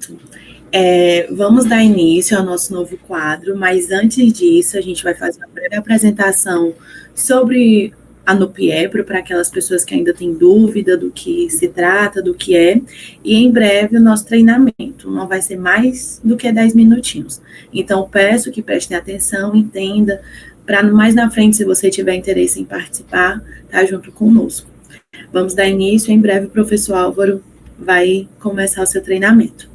Pronto. Vamos dar início ao nosso novo quadro, mas antes disso, a gente vai fazer uma breve apresentação sobre a NUPIEPRO, para aquelas pessoas que ainda têm dúvida do que se trata, do que é, e em breve o nosso treinamento, não vai ser mais do que 10 minutinhos. Então, peço que prestem atenção, entenda, para mais na frente, se você tiver interesse em participar, tá junto conosco. Vamos dar início, em breve o professor Álvaro vai começar o seu treinamento.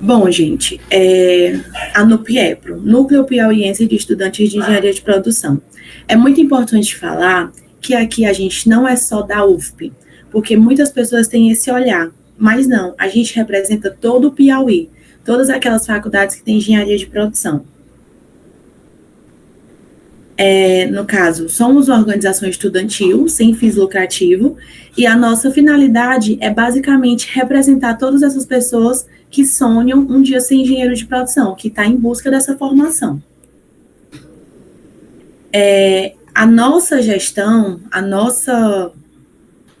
Bom, gente, a NUPIEPRO, Núcleo Piauiense de Estudantes de Engenharia de Produção. É muito importante falar que aqui a gente não é só da UFP, porque muitas pessoas têm esse olhar, mas não, a gente representa todo o Piauí, todas aquelas faculdades que têm engenharia de produção. No caso, somos uma organização estudantil, sem fins lucrativos, e a nossa finalidade é basicamente representar todas essas pessoas que sonham um dia ser engenheiro de produção, que está em busca dessa formação. A nossa gestão,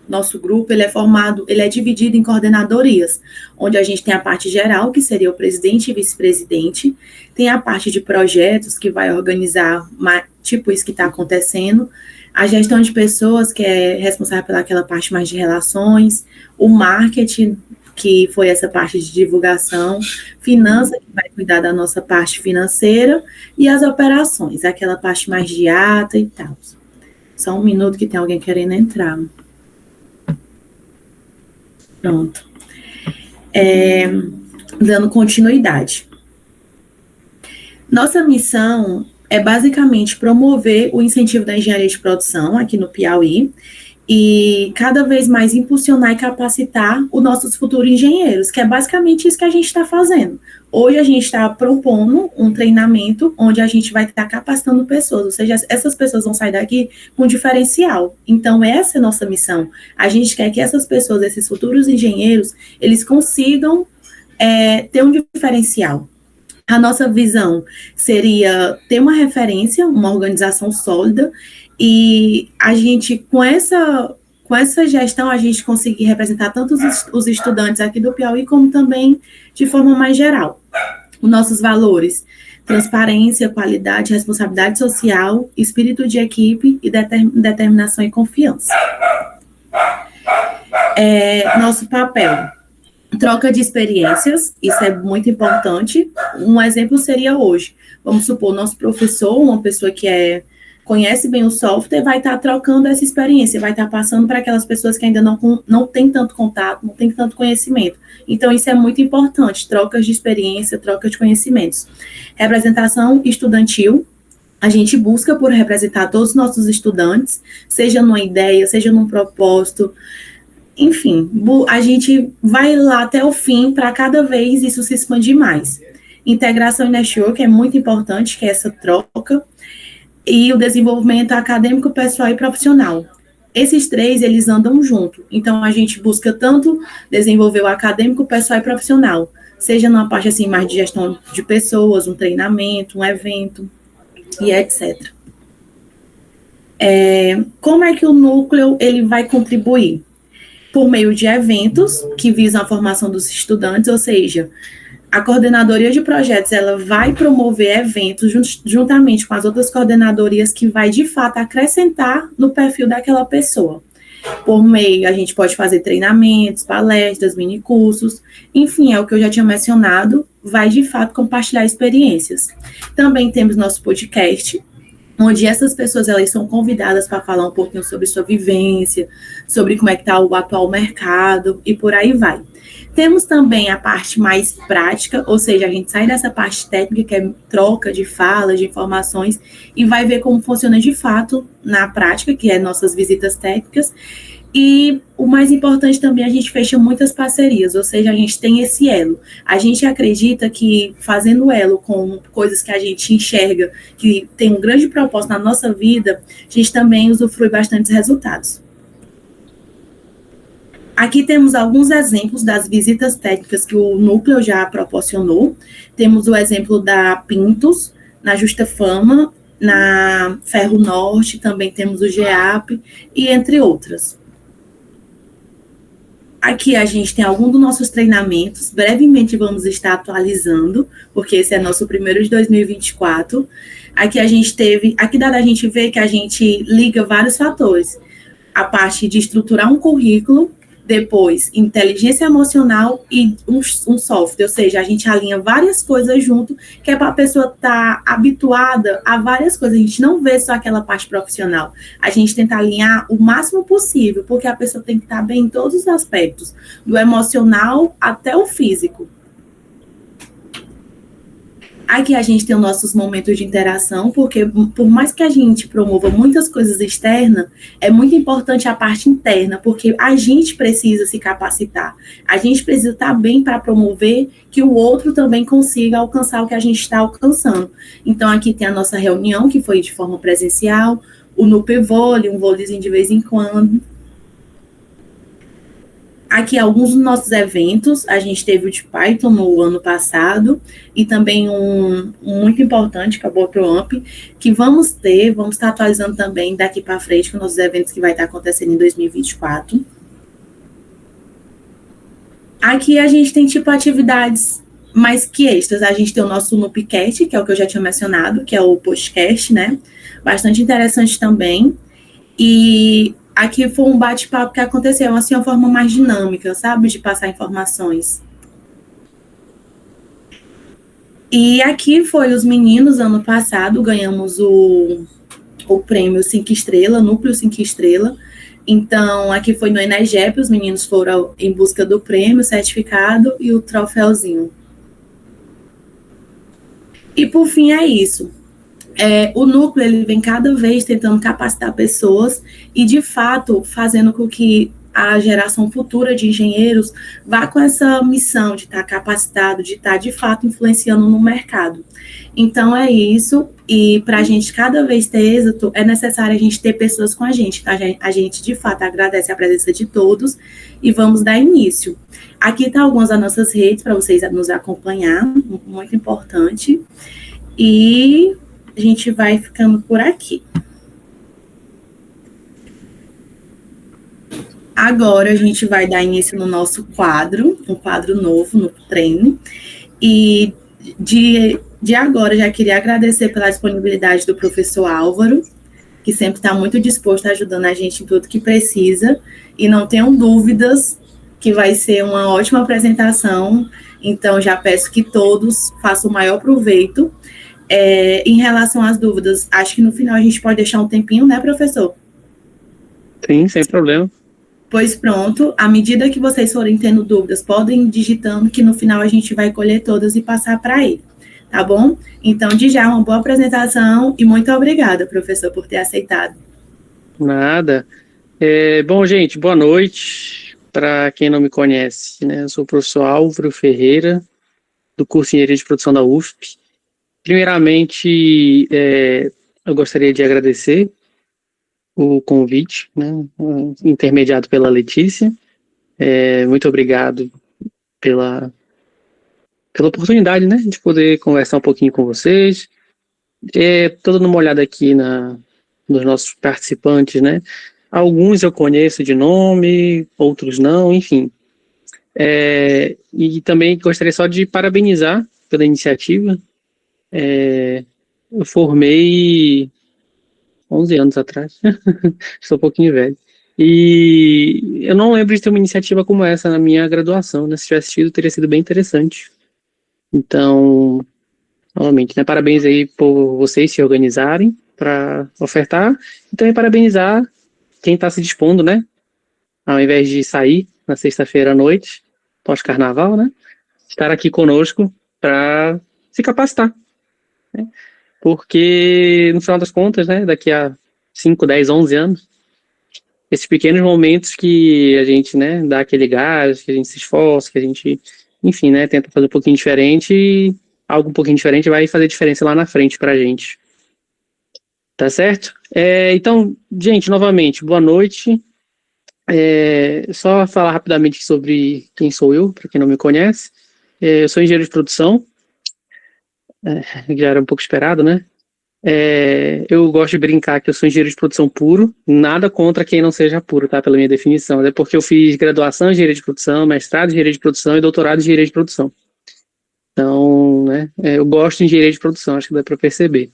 nosso grupo, ele é dividido em coordenadorias, onde a gente tem a parte geral, que seria o presidente e vice-presidente, tem a parte de projetos, que vai organizar, tipo isso que está acontecendo, a gestão de pessoas, que é responsável pelaquela parte mais de relações, o marketing, que foi essa parte de divulgação, finança, que vai cuidar da nossa parte financeira, e as operações, aquela parte mais de ata e tal. Só um minuto que tem alguém querendo entrar. Pronto. Dando continuidade. Nossa missão é basicamente promover o incentivo da engenharia de produção aqui no Piauí e cada vez mais impulsionar e capacitar os nossos futuros engenheiros, que é basicamente isso que a gente está fazendo. Hoje a gente está propondo um treinamento onde a gente vai estar capacitando pessoas, ou seja, essas pessoas vão sair daqui com diferencial. Então, essa é a nossa missão. A gente quer que essas pessoas, esses futuros engenheiros, eles consigam ter um diferencial. A nossa visão seria ter uma referência, uma organização sólida, e a gente, com essa gestão, a gente conseguir representar tanto os estudantes aqui do Piauí, como também de forma mais geral. Os nossos valores: transparência, qualidade, responsabilidade social, espírito de equipe e determinação e confiança. Nosso papel: troca de experiências, isso é muito importante. Um exemplo seria hoje, vamos supor, nosso professor, uma pessoa que conhece bem o software, vai estar trocando essa experiência, vai estar passando para aquelas pessoas que ainda não têm tanto contato, não têm tanto conhecimento. Então, isso é muito importante, trocas de experiência, troca de conhecimentos. Representação estudantil: a gente busca por representar todos os nossos estudantes, seja numa ideia, seja num propósito, enfim, a gente vai lá até o fim para cada vez isso se expandir mais. Integração e network é muito importante, que é essa troca, e o desenvolvimento acadêmico, pessoal e profissional. Esses três, eles andam junto. Então, a gente busca tanto desenvolver o acadêmico, pessoal e profissional, seja numa parte assim mais de gestão de pessoas, um treinamento, um evento, e etc. Como é que o núcleo ele vai contribuir? Por meio de eventos que visam a formação dos estudantes, ou seja, a coordenadoria de projetos, ela vai promover eventos juntamente com as outras coordenadorias que vai, de fato, acrescentar no perfil daquela pessoa. Por meio, a gente pode fazer treinamentos, palestras, minicursos, enfim, é o que eu já tinha mencionado, vai, de fato, compartilhar experiências. Também temos nosso podcast, onde essas pessoas, elas são convidadas para falar um pouquinho sobre sua vivência, sobre como é que está o atual mercado, e por aí vai. Temos também a parte mais prática, ou seja, a gente sai dessa parte técnica, que é troca de falas, de informações, e vai ver como funciona de fato na prática, que é nossas visitas técnicas. E o mais importante também, a gente fecha muitas parcerias, ou seja, a gente tem esse elo. A gente acredita que fazendo elo com coisas que a gente enxerga, que tem um grande propósito na nossa vida, a gente também usufrui bastantes resultados. Aqui temos alguns exemplos das visitas técnicas que o núcleo já proporcionou. Temos o exemplo da Pintos, na Justa Fama, Na Ferro Norte também temos o GEAP, e entre outras. Aqui a gente tem alguns dos nossos treinamentos, brevemente vamos estar atualizando, porque esse é nosso primeiro de 2024. Aqui a gente teve, aqui dá da gente ver que a gente liga vários fatores. A parte de estruturar um currículo, depois inteligência emocional e um software, ou seja, a gente alinha várias coisas junto, que é para a pessoa estar habituada a várias coisas, a gente não vê só aquela parte profissional, a gente tenta alinhar o máximo possível, porque a pessoa tem que estar bem em todos os aspectos, do emocional até o físico. Aqui a gente tem os nossos momentos de interação, porque por mais que a gente promova muitas coisas externas, é muito importante a parte interna, porque a gente precisa se capacitar, a gente precisa estar bem para promover que o outro também consiga alcançar o que a gente está alcançando. Então aqui tem a nossa reunião, que foi de forma presencial, o NUP-Vôlei, um vôleizinho de vez em quando. Aqui alguns dos nossos eventos, a gente teve o de Python no ano passado, e também um muito importante, que é o Bottom-Up, que vamos estar atualizando também daqui para frente com nossos eventos que vai estar acontecendo em 2024. Aqui a gente tem tipo atividades mais que extras, a gente tem o nosso NUPcast, que é o que eu já tinha mencionado, que é o podcast, né? Bastante interessante também. E aqui foi um bate-papo que aconteceu, assim, uma forma mais dinâmica, sabe? De passar informações. E aqui foi os meninos, ano passado, ganhamos o prêmio 5 estrelas, Núcleo 5 estrelas. Então, aqui foi no Enegep, os meninos foram em busca do prêmio, certificado e o troféuzinho. E, por fim, é isso. O núcleo ele vem cada vez tentando capacitar pessoas e, de fato, fazendo com que a geração futura de engenheiros vá com essa missão de estar capacitado, de estar, de fato, influenciando no mercado. Então, é isso. E para a gente cada vez ter êxito, é necessário a gente ter pessoas com a gente. Tá? A gente, de fato, agradece a presença de todos e vamos dar início. Aqui estão algumas das nossas redes para vocês nos acompanhar, muito importante. E a gente vai ficando por aqui. Agora a gente vai dar início no nosso quadro, um quadro novo no treino. E de agora já queria agradecer pela disponibilidade do professor Álvaro, que sempre está muito disposto a ajudando a gente em tudo que precisa. E não tenham dúvidas que vai ser uma ótima apresentação. Então já peço que todos façam o maior proveito. Em relação às dúvidas, acho que no final a gente pode deixar um tempinho, né, professor? Sim, sem problema. Pois pronto, à medida que vocês forem tendo dúvidas, podem ir digitando, que no final a gente vai colher todas e passar para ele, tá bom? Então, de já, uma boa apresentação e muito obrigada, professor, por ter aceitado. Nada. Bom, gente, boa noite. Para quem não me conhece, né, eu sou o professor Álvaro Ferreira, do curso de Engenharia de Produção da UFP. Primeiramente, eu gostaria de agradecer o convite, né, intermediado pela Letícia. Muito obrigado pela oportunidade, né, de poder conversar um pouquinho com vocês. Estou dando uma olhada aqui nos nossos participantes, né? Alguns eu conheço de nome, outros não, enfim. E também gostaria só de parabenizar pela iniciativa. Eu formei 11 anos atrás, estou um pouquinho velho. E eu não lembro de ter uma iniciativa como essa na minha graduação, né? Se tivesse tido, teria sido bem interessante. Então, novamente, né? Parabéns aí por vocês se organizarem para ofertar. E também parabenizar quem está se dispondo, né? Ao invés de sair na sexta-feira à noite, pós-carnaval, né? Estar aqui conosco para se capacitar, né? Porque, no final das contas, né, daqui a 5, 10, 11 anos, esses pequenos momentos que a gente, né, dá aquele gás, que a gente se esforça, que a gente, enfim, né, tenta fazer um pouquinho diferente, e algo um pouquinho diferente vai fazer diferença lá na frente pra gente. Tá certo? Então, gente, novamente, boa noite. Só falar rapidamente sobre quem sou eu, para quem não me conhece. Eu sou engenheiro de produção, já era um pouco esperado, né? Eu gosto de brincar que eu sou engenheiro de produção puro, nada contra quem não seja puro, tá? Pela minha definição. É porque eu fiz graduação em engenharia de produção, mestrado em engenharia de produção e doutorado em engenharia de produção. Então, né, eu gosto de engenharia de produção, acho que dá para perceber.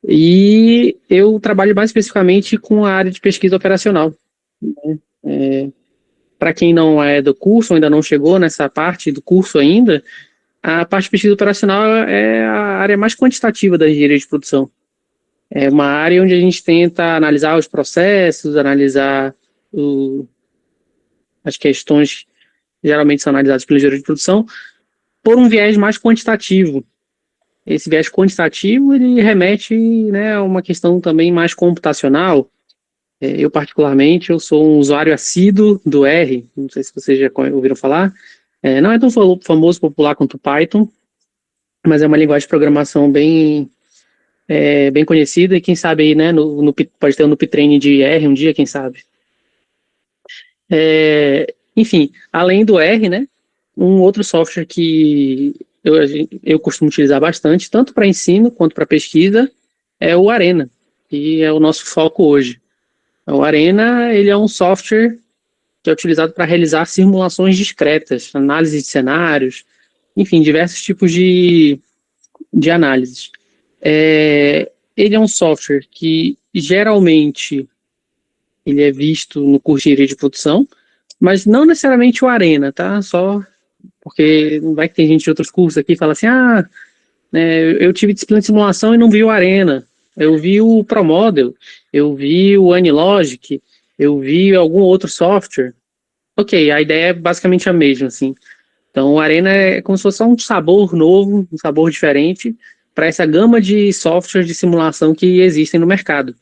E eu trabalho mais especificamente com a área de pesquisa operacional. Para quem não é do curso, ainda não chegou nessa parte do curso ainda, a parte de pesquisa operacional é a área mais quantitativa da engenharia de produção. É uma área onde a gente tenta analisar os processos, analisar as questões que geralmente são analisadas pelo engenheiro de produção, por um viés mais quantitativo. Esse viés quantitativo ele remete, né, a uma questão também mais computacional. Eu, particularmente, eu sou um usuário assíduo do R, não sei se vocês já ouviram falar. Não é tão famoso, popular quanto o Python, mas é uma linguagem de programação bem conhecida, e quem sabe aí, né, pode ter um NuPiTrain de R um dia, quem sabe. Enfim, além do R, né, um outro software que eu costumo utilizar bastante, tanto para ensino quanto para pesquisa, é o Arena, que é o nosso foco hoje. O Arena, ele é um software que é utilizado para realizar simulações discretas, análise de cenários, enfim, diversos tipos de análises. Ele é um software que geralmente ele é visto no curso de engenharia de produção, mas não necessariamente o Arena, tá? Só porque não vai que tem gente de outros cursos aqui que fala assim, eu tive disciplina de simulação e não vi o Arena, eu vi o ProModel, eu vi o Anylogic, eu vi algum outro software. Ok, a ideia é basicamente a mesma, assim. Então, o Arena é como se fosse um sabor novo, um sabor diferente para essa gama de softwares de simulação que existem no mercado.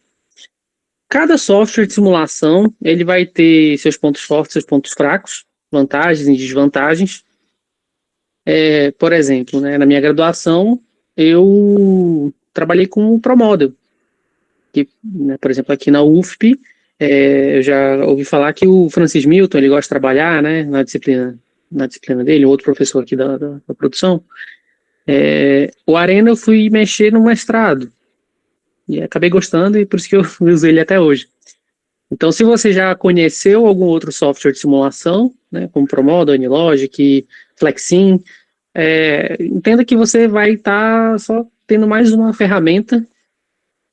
Cada software de simulação, ele vai ter seus pontos fortes, seus pontos fracos, vantagens e desvantagens. Por exemplo, né, na minha graduação, eu trabalhei com o ProModel, que, né, por exemplo, aqui na UFP, eu já ouvi falar que o Francis Milton, ele gosta de trabalhar, né, na disciplina dele, outro professor aqui da produção. O Arena eu fui mexer no mestrado, e acabei gostando, e por isso que eu uso ele até hoje. Então, se você já conheceu algum outro software de simulação, né, como ProModel, Anylogic, Flexim, entenda que você vai estar só tendo mais uma ferramenta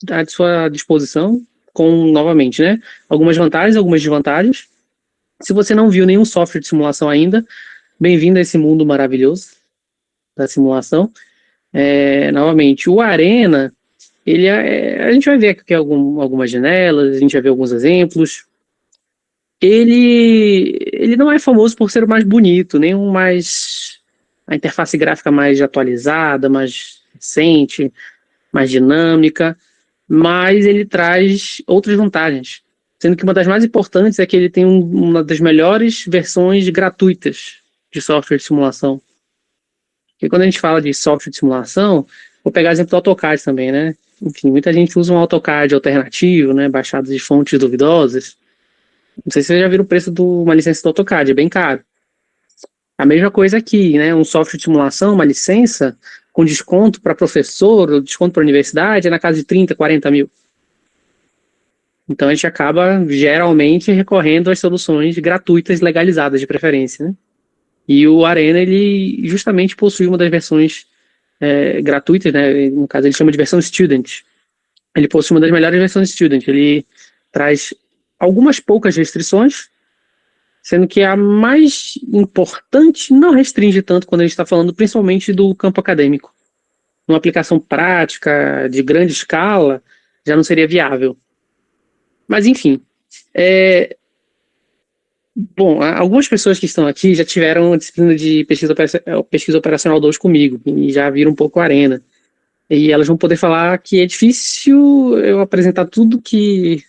à sua disposição, com, novamente, né, algumas vantagens, algumas desvantagens. Se você não viu nenhum software de simulação ainda, bem-vindo a esse mundo maravilhoso da simulação. Novamente, o Arena, a gente vai ver aqui algumas janelas, a gente vai ver alguns exemplos. Ele não é famoso por ser o mais bonito, nem a interface gráfica mais atualizada, mais recente, mais dinâmica, mas ele traz outras vantagens, sendo que uma das mais importantes é que ele tem uma das melhores versões gratuitas de software de simulação. Porque quando a gente fala de software de simulação, vou pegar o exemplo do AutoCAD também, né? Enfim, muita gente usa um AutoCAD alternativo, né, baixado de fontes duvidosas. Não sei se vocês já viram o preço de uma licença do AutoCAD, é bem caro. A mesma coisa aqui, né? Um software de simulação, uma licença, com desconto para professor, ou desconto para universidade, é na casa de 30, 40 mil. Então a gente acaba, geralmente, recorrendo às soluções gratuitas, legalizadas de preferência, né? E o Arena, ele justamente possui uma das versões gratuitas, né? No caso, ele chama de versão Student. Ele possui uma das melhores versões Student. Ele traz algumas poucas restrições, sendo que a mais importante não restringe tanto quando a gente está falando principalmente do campo acadêmico. Uma aplicação prática, de grande escala, já não seria viável. Mas, enfim. Bom, algumas pessoas que estão aqui já tiveram a disciplina de pesquisa operacional 2 comigo, e já viram um pouco a Arena. E elas vão poder falar que é difícil eu apresentar tudo que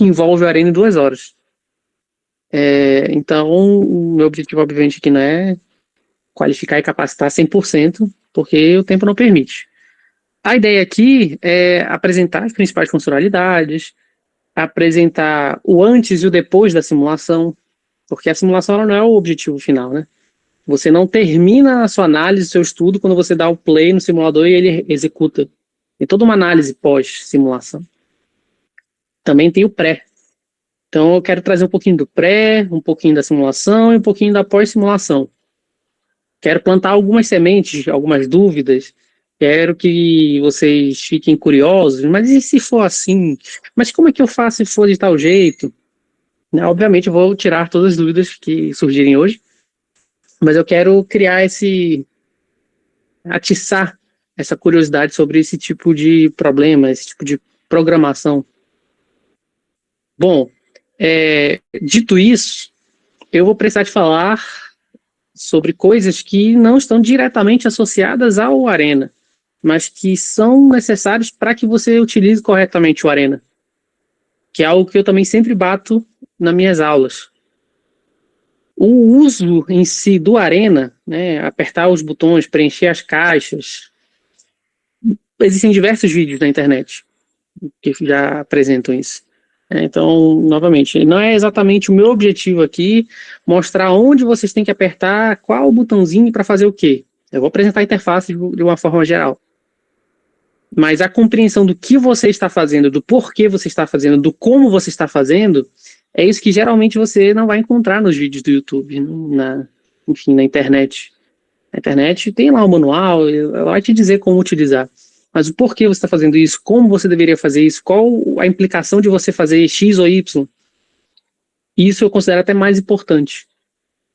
envolve a Arena em 2 horas. Então, o meu objetivo, obviamente, aqui não é qualificar e capacitar 100%, porque o tempo não permite. A ideia aqui é apresentar as principais funcionalidades, apresentar o antes e o depois da simulação, porque a simulação ela não é o objetivo final, né? Você não termina a sua análise, o seu estudo, quando você dá o play no simulador e ele executa. Tem toda uma análise pós-simulação. Também tem o pré. Então, eu quero trazer um pouquinho do pré, um pouquinho da simulação e um pouquinho da pós-simulação. Quero plantar algumas sementes, algumas dúvidas. Quero que vocês fiquem curiosos. Mas e se for assim? Mas como é que eu faço se for de tal jeito? Obviamente, eu vou tirar todas as dúvidas que surgirem hoje. Mas eu quero criar atiçar essa curiosidade sobre esse tipo de problema, esse tipo de programação. Bom, dito isso, eu vou precisar te falar sobre coisas que não estão diretamente associadas ao Arena, mas que são necessários para que você utilize corretamente o Arena, que é algo que eu também sempre bato nas minhas aulas. O uso em si do Arena, né, apertar os botões, preencher as caixas, existem diversos vídeos na internet que já apresentam isso. Então, novamente, não é exatamente o meu objetivo aqui mostrar onde vocês têm que apertar qual botãozinho para fazer o quê. Eu vou apresentar a interface de uma forma geral. Mas a compreensão do que você está fazendo, do porquê você está fazendo, do como você está fazendo, é isso que geralmente você não vai encontrar nos vídeos do YouTube, enfim, na internet. Na internet tem lá o manual, ela vai te dizer como utilizar. Mas o porquê você está fazendo isso, como você deveria fazer isso, qual a implicação de você fazer X ou Y, isso eu considero até mais importante.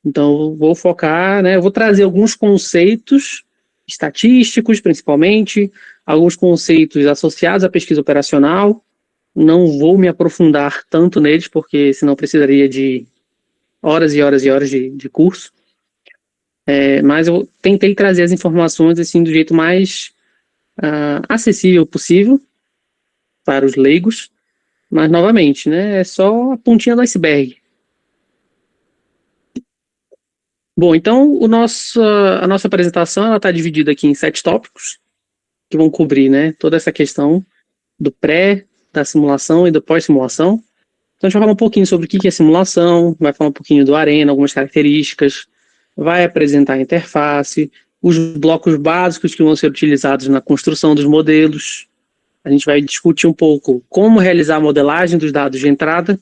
Então, eu vou focar, né, eu vou trazer alguns conceitos estatísticos, principalmente, alguns conceitos associados à pesquisa operacional. Não vou me aprofundar tanto neles, porque senão precisaria de horas e horas e horas de curso. Mas eu tentei trazer as informações assim, do jeito mais acessível possível para os leigos, mas novamente, né, é só a pontinha do iceberg. Bom, então a nossa apresentação está dividida aqui em 7 tópicos que vão cobrir, né, toda essa questão do pré, da simulação e da pós-simulação. Então a gente vai falar um pouquinho sobre o que é simulação, vai falar um pouquinho do Arena, algumas características, vai apresentar a interface, os blocos básicos que vão ser utilizados na construção dos modelos. A gente vai discutir um pouco como realizar a modelagem dos dados de entrada.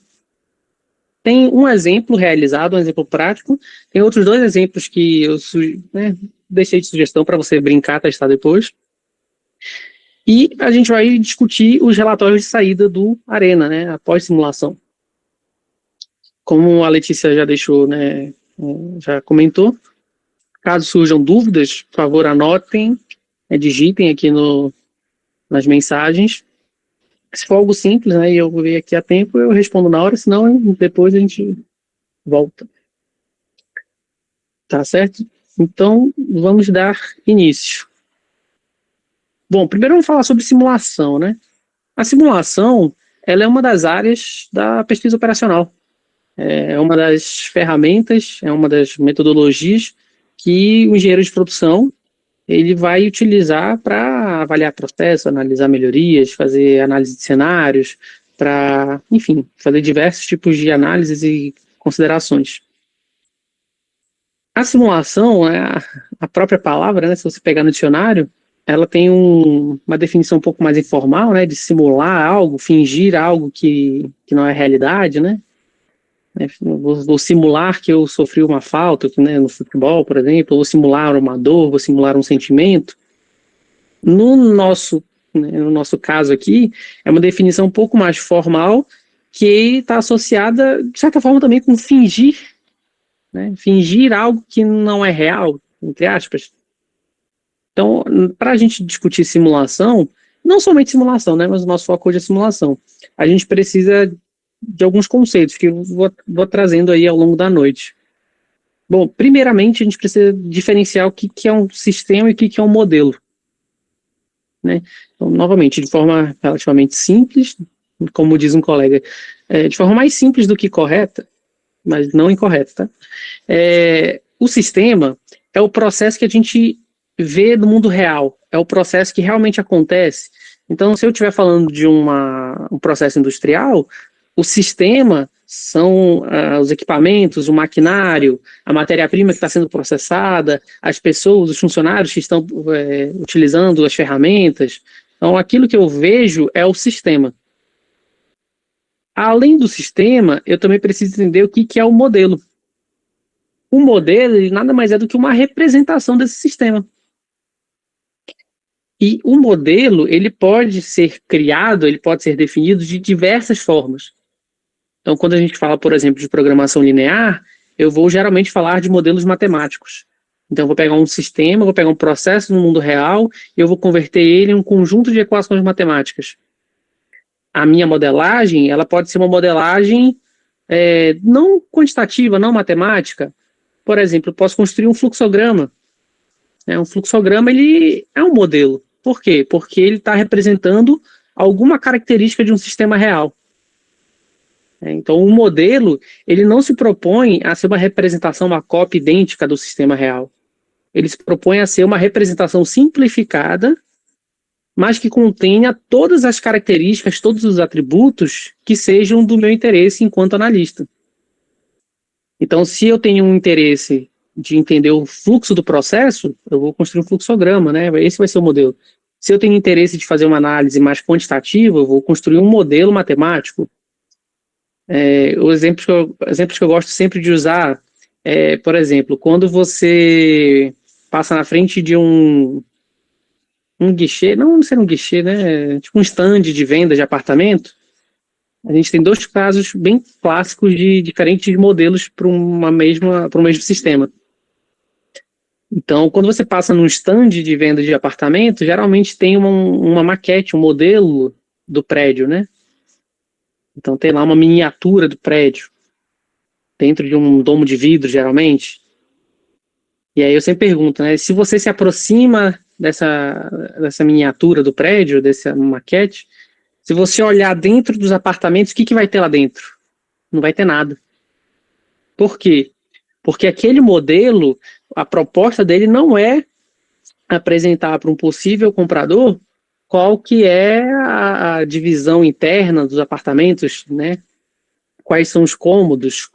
Tem um exemplo realizado, um exemplo prático. Tem outros 2 exemplos que eu deixei de sugestão para você brincar, testar depois. E a gente vai discutir os relatórios de saída do Arena, né, após simulação. Como a Letícia já deixou, né, já comentou, caso surjam dúvidas, por favor, anotem, digitem aqui nas mensagens. Se for algo simples, né, e eu ver aqui a tempo, eu respondo na hora, senão depois a gente volta. Tá certo? Então, vamos dar início. Bom, primeiro vamos falar sobre simulação, né? A simulação, ela é uma das áreas da pesquisa operacional. É uma das ferramentas, é uma das metodologias que o engenheiro de produção ele vai utilizar para avaliar processos, analisar melhorias, fazer análise de cenários, para, enfim, fazer diversos tipos de análises e considerações. A simulação, a própria palavra, né, se você pegar no dicionário, ela tem uma definição um pouco mais informal, né, de simular algo, fingir algo que não é realidade, né? Vou simular que eu sofri uma falta, né, no futebol, por exemplo, vou simular uma dor, vou simular um sentimento. No nosso caso aqui, é uma definição um pouco mais formal, que está associada, de certa forma, também com fingir, né, fingir algo que não é real, entre aspas. Então, para a gente discutir simulação, não somente simulação, né, mas o nosso foco hoje é simulação, a gente precisa de alguns conceitos que eu vou trazendo aí ao longo da noite. Bom, primeiramente, a gente precisa diferenciar o que é um sistema e o que é um modelo. Né? Então, novamente, de forma relativamente simples, como diz um colega, de forma mais simples do que correta, mas não incorreta, tá? O sistema é o processo que a gente vê no mundo real, é o processo que realmente acontece. Então, se eu estiver falando de um processo industrial, o sistema são os equipamentos, o maquinário, a matéria-prima que está sendo processada, as pessoas, os funcionários que estão utilizando as ferramentas. Então, aquilo que eu vejo é o sistema. Além do sistema, eu também preciso entender o que é o modelo. O modelo, ele nada mais é do que uma representação desse sistema. E o modelo, ele pode ser criado, ele pode ser definido de diversas formas. Então, quando a gente fala, por exemplo, de programação linear, eu vou geralmente falar de modelos matemáticos. Então, eu vou pegar um sistema, vou pegar um processo no mundo real e eu vou converter ele em um conjunto de equações matemáticas. A minha modelagem, ela pode ser uma modelagem não quantitativa, não matemática. Por exemplo, eu posso construir um fluxograma. Um fluxograma, ele é um modelo. Por quê? Porque ele está representando alguma característica de um sistema real. Então, o modelo, ele não se propõe a ser uma representação, uma cópia idêntica do sistema real. Ele se propõe a ser uma representação simplificada, mas que contenha todas as características, todos os atributos que sejam do meu interesse enquanto analista. Então, se eu tenho um interesse de entender o fluxo do processo, eu vou construir um fluxograma, né? Esse vai ser o modelo. Se eu tenho interesse de fazer uma análise mais quantitativa, eu vou construir um modelo matemático. Os exemplos que eu gosto sempre de usar por exemplo, quando você passa na frente de um guichê, não ser um guichê, né? Tipo um stand de venda de apartamento, a gente tem dois casos bem clássicos de diferentes modelos para um mesmo sistema. Então, quando você passa num stand de venda de apartamento, geralmente tem uma maquete, um modelo do prédio, né? Então, tem lá uma miniatura do prédio, dentro de um domo de vidro, geralmente. E aí eu sempre pergunto, né? Se você se aproxima dessa miniatura do prédio, dessa maquete, se você olhar dentro dos apartamentos, o que vai ter lá dentro? Não vai ter nada. Por quê? Porque aquele modelo, a proposta dele não é apresentar para um possível comprador qual que é a divisão interna dos apartamentos, né? Quais são os cômodos,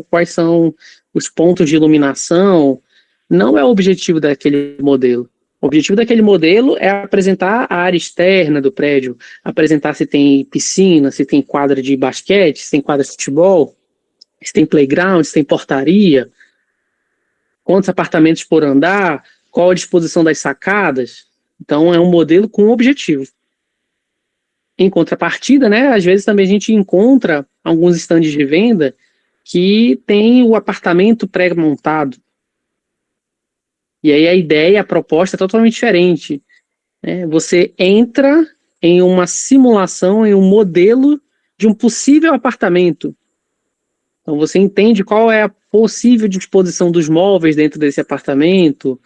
quais são os pontos de iluminação. Não é o objetivo daquele modelo. O objetivo daquele modelo é apresentar a área externa do prédio, apresentar se tem piscina, se tem quadra de basquete, se tem quadra de futebol, se tem playground, se tem portaria, quantos apartamentos por andar, qual a disposição das sacadas. Então, é um modelo com objetivo. Em contrapartida, né, às vezes também a gente encontra alguns estandes de venda que tem o apartamento pré-montado. E aí a ideia, a proposta é totalmente diferente. Você entra em uma simulação, em um modelo de um possível apartamento. Então você entende qual é a possível disposição dos móveis dentro desse apartamento,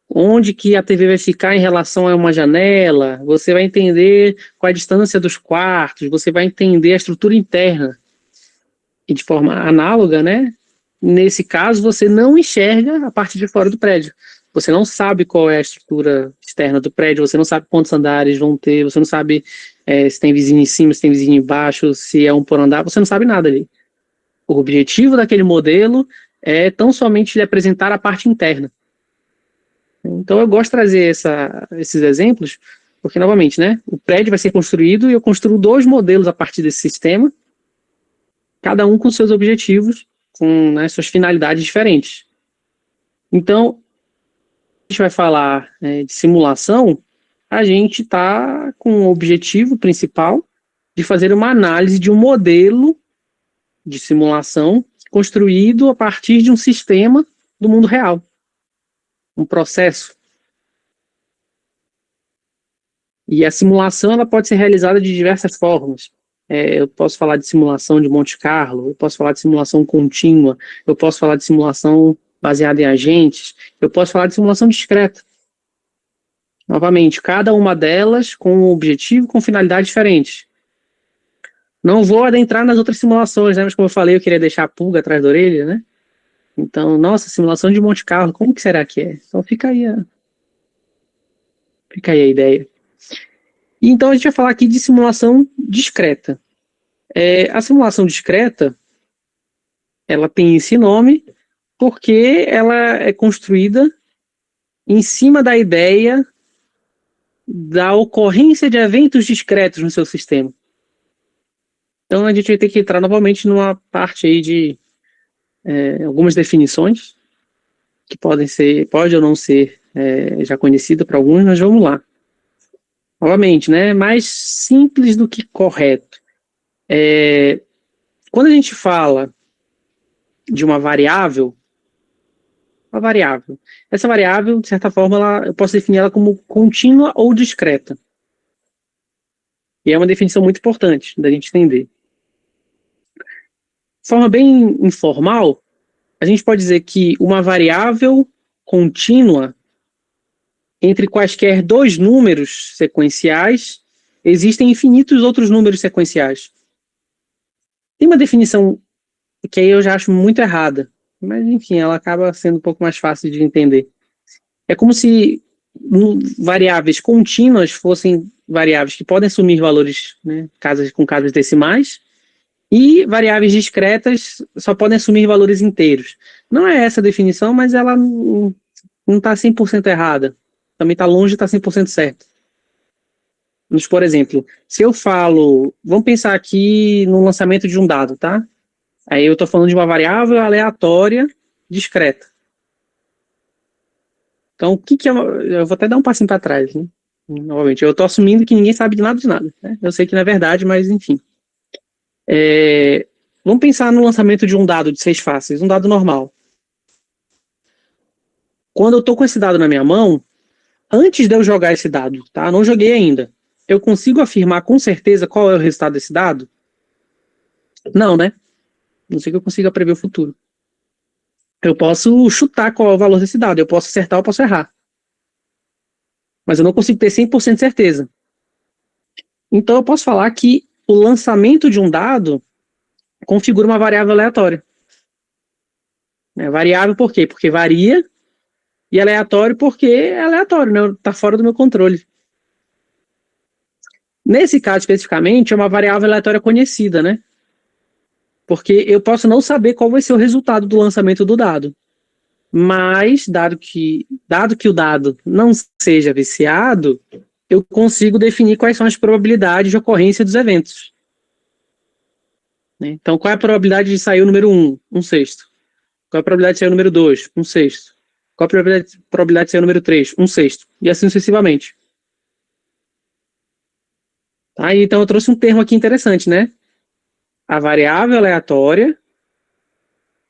onde que a TV vai ficar em relação a uma janela, você vai entender qual é a distância dos quartos, você vai entender a estrutura interna. E de forma análoga, né? Nesse caso, você não enxerga a parte de fora do prédio. Você não sabe qual é a estrutura externa do prédio, você não sabe quantos andares vão ter, você não sabe se tem vizinho em cima, se tem vizinho embaixo, se é um por andar, você não sabe nada ali. O objetivo daquele modelo é tão somente lhe apresentar a parte interna. Então eu gosto de trazer esses exemplos, porque, novamente, né, o prédio vai ser construído e eu construo dois modelos a partir desse sistema, cada um com seus objetivos, com suas finalidades diferentes. Então, a gente vai falar de simulação, a gente está com o objetivo principal de fazer uma análise de um modelo de simulação construído a partir de um sistema do mundo real. Um processo. E a simulação ela pode ser realizada de diversas formas. Eu posso falar de simulação de Monte Carlo, eu posso falar de simulação contínua, eu posso falar de simulação baseada em agentes, eu posso falar de simulação discreta. Novamente, cada uma delas com um objetivo, com finalidade diferente. Não vou adentrar nas outras simulações, né? Mas como eu falei, eu queria deixar a pulga atrás da orelha, né? Então, nossa, simulação de Monte Carlo, como que será que é? Então fica aí a ideia. E então a gente vai falar aqui de simulação discreta. A simulação discreta, ela tem esse nome porque ela é construída em cima da ideia da ocorrência de eventos discretos no seu sistema. Então, a gente vai ter que entrar novamente numa parte aí de algumas definições, que pode ou não ser já conhecida para alguns, mas vamos lá. Novamente, né, mais simples do que correto. Quando a gente fala de uma variável, essa variável, de certa forma, eu posso definir ela como contínua ou discreta. E é uma definição muito importante da gente entender. De forma bem informal, a gente pode dizer que uma variável contínua entre quaisquer dois números sequenciais, existem infinitos outros números sequenciais. Tem uma definição que aí eu já acho muito errada, mas enfim, ela acaba sendo um pouco mais fácil de entender. É como se variáveis contínuas fossem variáveis que podem assumir valores, né, com casas decimais, e variáveis discretas só podem assumir valores inteiros. Não é essa a definição, mas ela não está 100% errada. Também está longe de estar 100% certo. Mas, por exemplo, se eu falo... Vamos pensar aqui no lançamento de um dado, tá? Aí eu estou falando de uma variável aleatória discreta. Então, o que é... Eu vou até dar um passinho para trás, né? Novamente, eu estou assumindo que ninguém sabe de nada, né? Eu sei que não é verdade, mas enfim. Vamos pensar no lançamento de um dado de 6 faces, um dado normal. Quando eu estou com esse dado na minha mão, antes de eu jogar esse dado, tá? Não joguei ainda. Eu consigo afirmar com certeza qual é o resultado desse dado? Não, né? Não sei que eu consiga prever o futuro. Eu posso chutar qual é o valor desse dado. Eu posso acertar ou posso errar. Mas eu não consigo ter 100% de certeza. Então eu posso falar que o lançamento de um dado configura uma variável aleatória. Variável por quê? Porque varia. E aleatório porque é aleatório, né? Está fora do meu controle. Nesse caso especificamente, é uma variável aleatória conhecida, né? Porque eu posso não saber qual vai ser o resultado do lançamento do dado. Mas, dado que o dado não seja viciado, eu consigo definir quais são as probabilidades de ocorrência dos eventos. Então, qual é a probabilidade de sair o número 1? 1/6. Qual é a probabilidade de sair o número 2? 1/6. Qual a probabilidade de sair o número 3? 1/6. E assim sucessivamente. Tá? Então, eu trouxe um termo aqui interessante, né? A variável aleatória,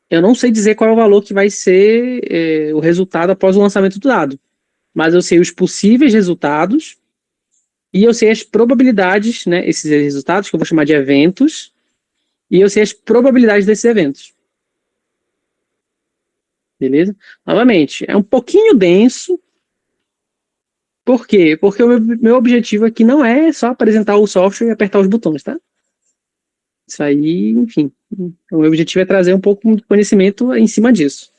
eu não sei dizer qual é o valor que vai ser o resultado após o lançamento do dado, mas eu sei os possíveis resultados e eu sei as probabilidades, né, esses resultados, que eu vou chamar de eventos, e eu sei as probabilidades desses eventos. Beleza? Novamente, é um pouquinho denso. Por quê? Porque o meu objetivo aqui não é só apresentar o software e apertar os botões, tá? Isso aí, enfim. O meu objetivo é trazer um pouco de conhecimento em cima disso.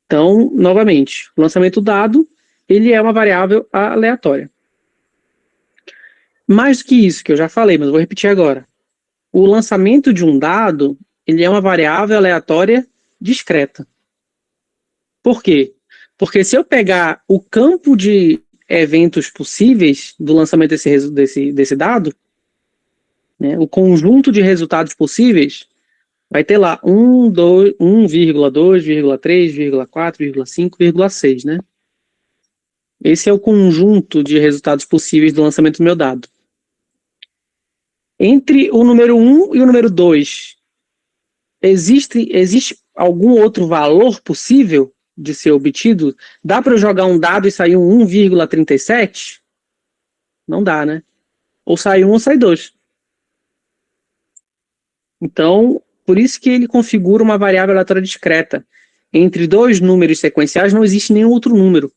Então, novamente, o lançamento do dado, ele é uma variável aleatória. Mais do que isso, que eu já falei, mas eu vou repetir agora. O lançamento de um dado, ele é uma variável aleatória discreta. Por quê? Porque se eu pegar o campo de eventos possíveis do lançamento desse dado, né, o conjunto de resultados possíveis, vai ter lá 1,2,3,4,5,6, né? Esse é o conjunto de resultados possíveis do lançamento do meu dado. Entre o número 1 e o número 2, existe algum outro valor possível de ser obtido? Dá para eu jogar um dado e sair um 1,37? Não dá, né? Ou sai 1 ou sai 2. Então, por isso que ele configura uma variável aleatória discreta. Entre dois números sequenciais não existe nenhum outro número.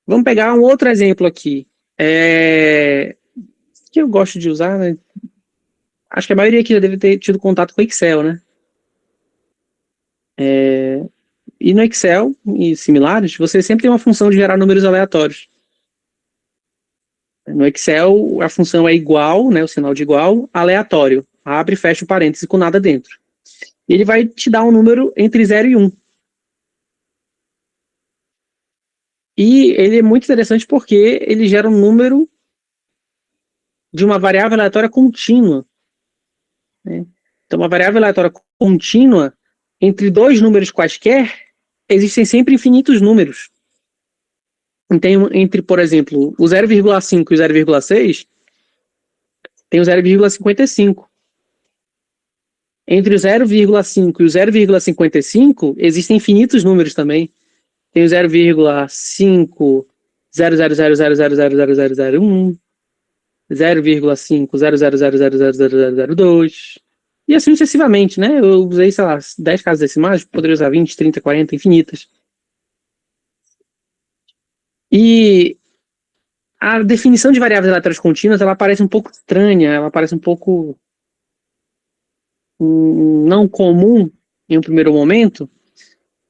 Vamos pegar um outro exemplo aqui. Que eu gosto de usar, né? Acho que a maioria aqui já deve ter tido contato com Excel, né? E no Excel e similares, você sempre tem uma função de gerar números aleatórios. No Excel, a função é igual, né, o sinal de igual, aleatório. Abre e fecha o parêntese com nada dentro. Ele vai te dar um número entre 0 e 1. E ele é muito interessante porque ele gera um número de uma variável aleatória contínua, né? Então, uma variável aleatória contínua, entre dois números quaisquer, existem sempre infinitos números. Então, entre, por exemplo, o 0,5 e o 0,6, tem o 0,55. Entre o 0,5 e o 0,55, existem infinitos números também. Tem o 0,5, 0,000000001, 0,5, 0,0000002, e assim sucessivamente, né? Eu usei, sei lá, 10 casas decimais, poderia usar 20, 30, 40, infinitas. E a definição de variáveis aleatórias contínuas, ela parece um pouco estranha, ela parece um pouco não comum em um primeiro momento,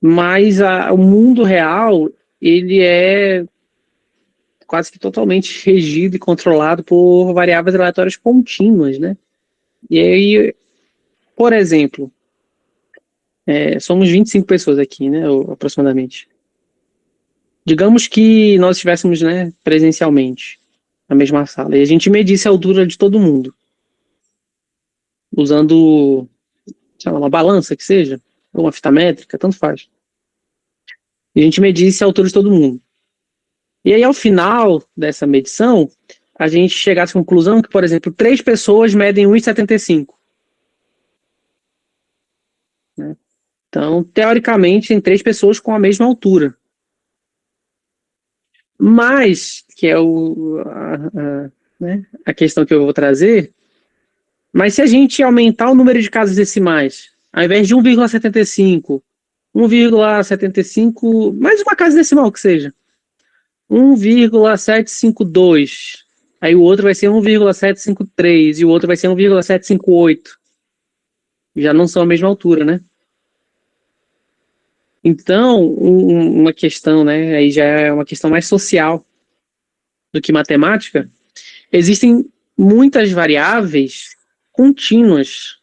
mas o mundo real, ele é quase que totalmente regido e controlado por variáveis aleatórias contínuas, né? E aí, por exemplo, somos 25 pessoas aqui, né, aproximadamente. Digamos que nós estivéssemos, né, presencialmente na mesma sala e a gente medisse a altura de todo mundo, usando, sei lá, uma balança que seja, ou uma fita métrica, tanto faz. E a gente medisse a altura de todo mundo. E aí, ao final dessa medição, a gente chegasse à conclusão que, por exemplo, 3 pessoas medem 1,75. Né? Então, teoricamente, tem 3 pessoas com a mesma altura. Mas, que é né, a questão que eu vou trazer, mas se a gente aumentar o número de casas decimais, ao invés de 1,75, 1,75, mais uma casa decimal que seja, 1,752, aí o outro vai ser 1,753 e o outro vai ser 1,758. Já não são a mesma altura, né? Então, uma questão, né, aí já é uma questão mais social do que matemática. Existem muitas variáveis contínuas,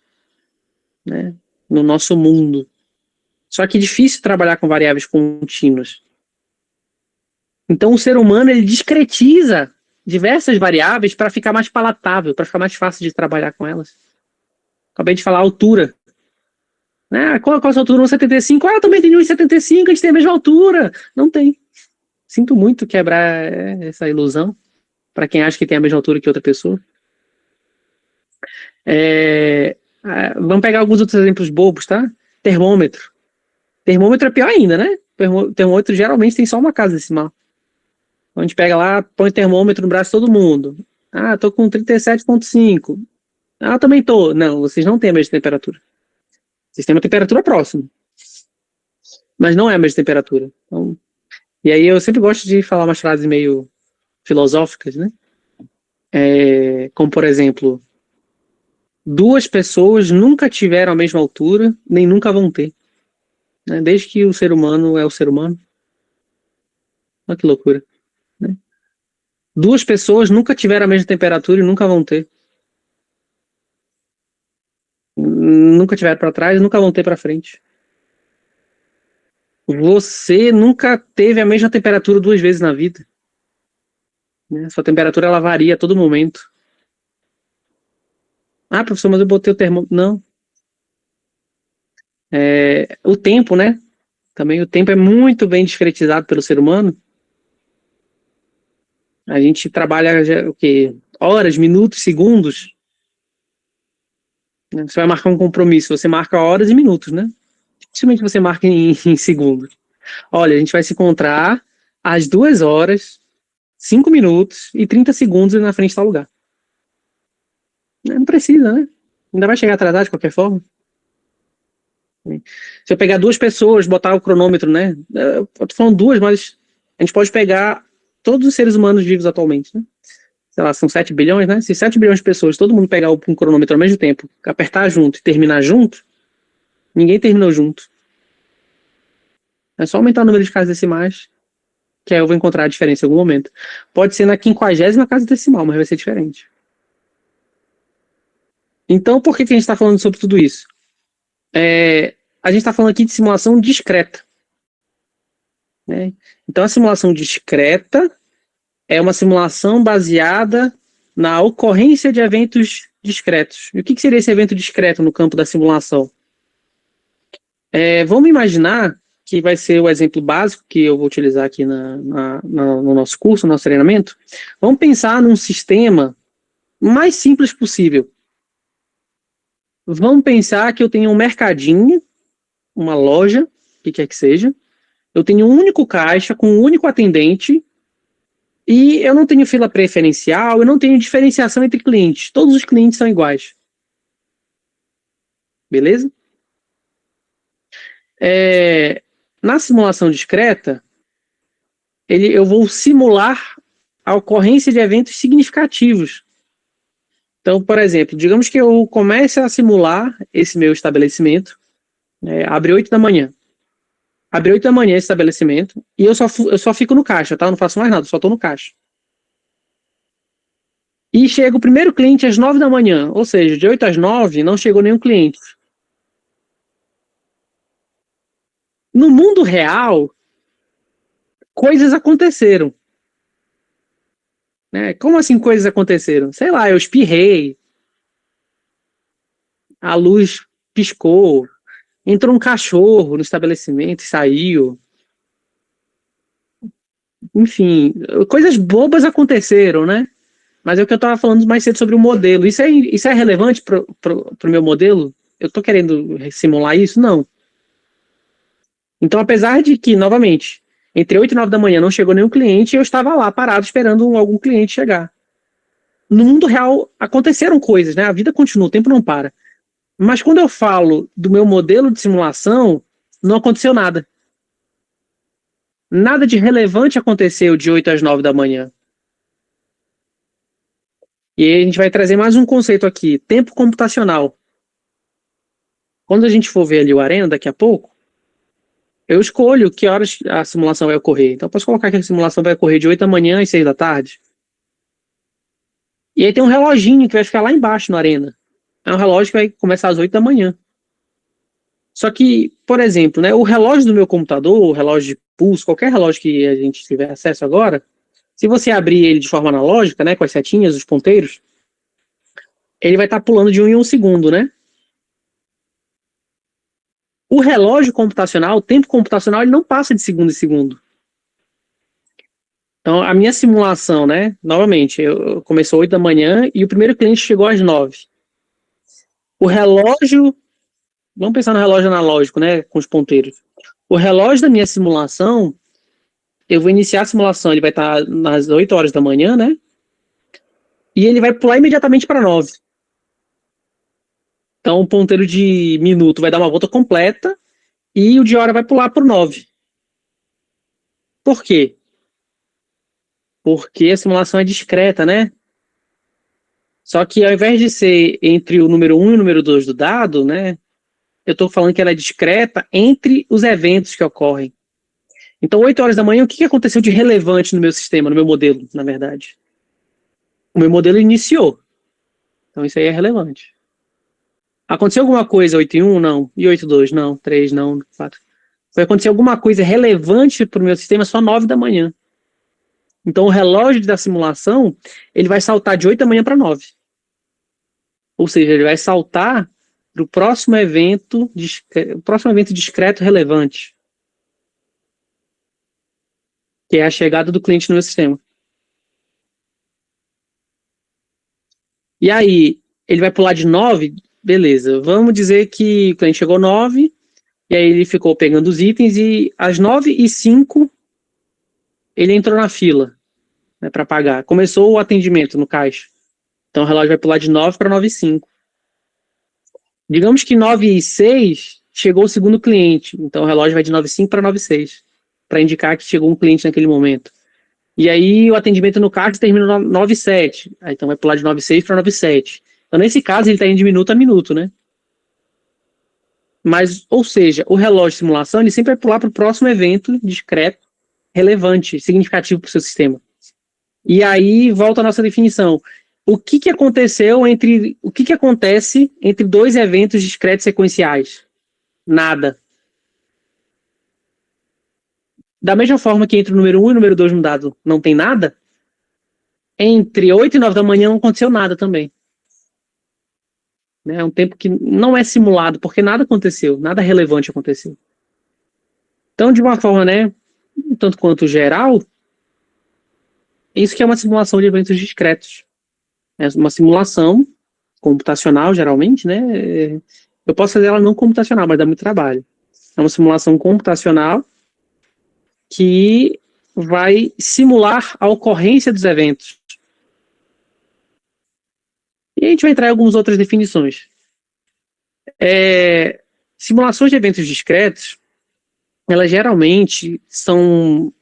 né, no nosso mundo. Só que é difícil trabalhar com variáveis contínuas. Então, o ser humano ele discretiza diversas variáveis para ficar mais palatável, para ficar mais fácil de trabalhar com elas. Acabei de falar a altura. Né? Qual a sua altura? 1,75. Ah, eu também tenho 1,75, a gente tem a mesma altura. Não tem. Sinto muito quebrar essa ilusão para quem acha que tem a mesma altura que outra pessoa. Vamos pegar alguns outros exemplos bobos, tá? Termômetro. Termômetro é pior ainda, né? Termômetro geralmente tem só uma casa decimal. A gente pega lá, põe o termômetro no braço de todo mundo. Ah, tô com 37,5. Ah, também tô. Não, vocês não têm a mesma temperatura. Vocês têm uma temperatura próxima. Mas não é a mesma temperatura. Então, e aí eu sempre gosto de falar umas frases meio filosóficas, né? Como, por exemplo, 2 pessoas nunca tiveram a mesma altura, nem nunca vão ter. Né? Desde que o ser humano é o ser humano. Olha que loucura. Né? 2 pessoas nunca tiveram a mesma temperatura e nunca vão ter. Nunca tiveram para trás, nunca vão ter para frente. Você nunca teve a mesma temperatura 2 vezes na vida. Né? Sua temperatura ela varia a todo momento. Ah, professor, mas eu botei o termômetro. Não. O tempo, né? Também o tempo é muito bem discretizado pelo ser humano. A gente trabalha o quê? Horas, minutos, segundos. Você vai marcar um compromisso, você marca horas e minutos, né? Dificilmente você marca em segundos. Olha, a gente vai se encontrar às 2 horas, 5 minutos e 30 segundos na frente de tal lugar. Não precisa, né? Ainda vai chegar atrasado de qualquer forma. Se eu pegar 2 pessoas, botar o cronômetro, né? Eu tô falando 2, mas a gente pode pegar todos os seres humanos vivos atualmente, né? Sei lá, são 7 bilhões, né? Se 7 bilhões de pessoas, todo mundo pegar um cronômetro ao mesmo tempo, apertar junto e terminar junto, ninguém terminou junto. É só aumentar o número de casas decimais, que aí eu vou encontrar a diferença em algum momento. Pode ser na 50ª casa decimal, mas vai ser diferente. Então, por que a gente está falando sobre tudo isso? A gente está falando aqui de simulação discreta. né? Então, a simulação discreta é uma simulação baseada na ocorrência de eventos discretos. E o que seria esse evento discreto no campo da simulação? Vamos imaginar que vai ser o exemplo básico que eu vou utilizar aqui no nosso curso, no nosso treinamento. Vamos pensar num sistema mais simples possível. Vamos pensar que eu tenho um mercadinho, uma loja, o que quer que seja. Eu tenho um único caixa com um único atendente e eu não tenho fila preferencial, eu não tenho diferenciação entre clientes. Todos os clientes são iguais. Beleza? Na simulação discreta, eu vou simular a ocorrência de eventos significativos. Então, por exemplo, digamos que eu comece a simular esse meu estabelecimento, abre 8 da manhã. Abre 8 da manhã esse estabelecimento e eu só fico no caixa, tá? Eu não faço mais nada, só estou no caixa. E chega o primeiro cliente às 9 da manhã, ou seja, de 8 às 9 não chegou nenhum cliente. No mundo real, coisas aconteceram. Né? Como assim coisas aconteceram? Sei lá, eu espirrei, a luz piscou, entrou um cachorro no estabelecimento e saiu. Enfim, coisas bobas aconteceram, né? Mas é o que eu estava falando mais cedo sobre o modelo. Isso é relevante para o meu modelo? Eu estou querendo simular isso? Não. Então, apesar de que, novamente, entre 8 e 9 da manhã não chegou nenhum cliente, eu estava lá parado esperando algum cliente chegar. No mundo real aconteceram coisas, né? A vida continua, o tempo não para. Mas quando eu falo do meu modelo de simulação, não aconteceu nada. Nada de relevante aconteceu de 8 às 9 da manhã. E aí a gente vai trazer mais um conceito aqui, tempo computacional. Quando a gente for ver ali o Arena daqui a pouco, eu escolho que horas a simulação vai ocorrer. Então eu posso colocar que a simulação vai ocorrer de 8 da manhã às 6 da tarde. E aí tem um reloginho que vai ficar lá embaixo no Arena. É um relógio que vai começar às 8 da manhã. Só que, por exemplo, né, o relógio do meu computador, o relógio de pulso, qualquer relógio que a gente tiver acesso agora, se você abrir ele de forma analógica, né, com as setinhas, os ponteiros, ele vai estar pulando de 1 em 1 segundo, né? O relógio computacional, o tempo computacional, ele não passa de segundo em segundo. Então, a minha simulação, né, novamente, começou 8 da manhã e o primeiro cliente chegou às 9. O relógio, vamos pensar no relógio analógico, né, com os ponteiros. O relógio da minha simulação, eu vou iniciar a simulação, ele vai estar nas 8 horas da manhã, né? E ele vai pular imediatamente para 9. Então, o ponteiro de minuto vai dar uma volta completa e o de hora vai pular para 9. Por quê? Porque a simulação é discreta, né? Só que ao invés de ser entre o número 1 e o número 2 do dado, né? Eu estou falando que ela é discreta entre os eventos que ocorrem. Então, 8 horas da manhã, o que aconteceu de relevante no meu sistema, no meu modelo, na verdade? O meu modelo iniciou. Então, isso aí é relevante. Aconteceu alguma coisa 8 e 1? Não. E 8 e 2? Não. 3? Não. 4. Vai acontecer alguma coisa relevante para o meu sistema só 9 da manhã. Então, o relógio da simulação, ele vai saltar de 8 da manhã para 9. Ou seja, ele vai saltar para o próximo evento discreto relevante, que é a chegada do cliente no meu sistema. E aí, ele vai pular de 9, beleza. Vamos dizer que o cliente chegou 9, e aí ele ficou pegando os itens, e às 9h05, ele entrou na fila, né, para pagar. Começou o atendimento no caixa. Então o relógio vai pular de 9 para 9h05. Digamos que 9h06 chegou o segundo cliente. Então o relógio vai de 9h05 para 9h06, para indicar que chegou um cliente naquele momento. E aí o atendimento no caixa termina 9h07. Aí, então vai pular de 9h06 para 9h07. Então nesse caso ele está indo de minuto a minuto, né? Mas, ou seja, o relógio de simulação ele sempre vai pular para o próximo evento discreto, relevante, significativo para o seu sistema. E aí volta a nossa definição. O que acontece entre dois eventos discretos sequenciais? Nada. Da mesma forma que entre o número 1 e o número 2 no dado não tem nada, entre 8 e 9 da manhã não aconteceu nada também. É um tempo que não é simulado, porque nada aconteceu, nada relevante aconteceu. Então, de uma forma, né, tanto quanto geral, isso que é uma simulação de eventos discretos. É uma simulação computacional, geralmente, né? Eu posso fazer ela não computacional, mas dá muito trabalho. É uma simulação computacional que vai simular a ocorrência dos eventos. E a gente vai entrar em algumas outras definições. Simulações de eventos discretos, elas geralmente são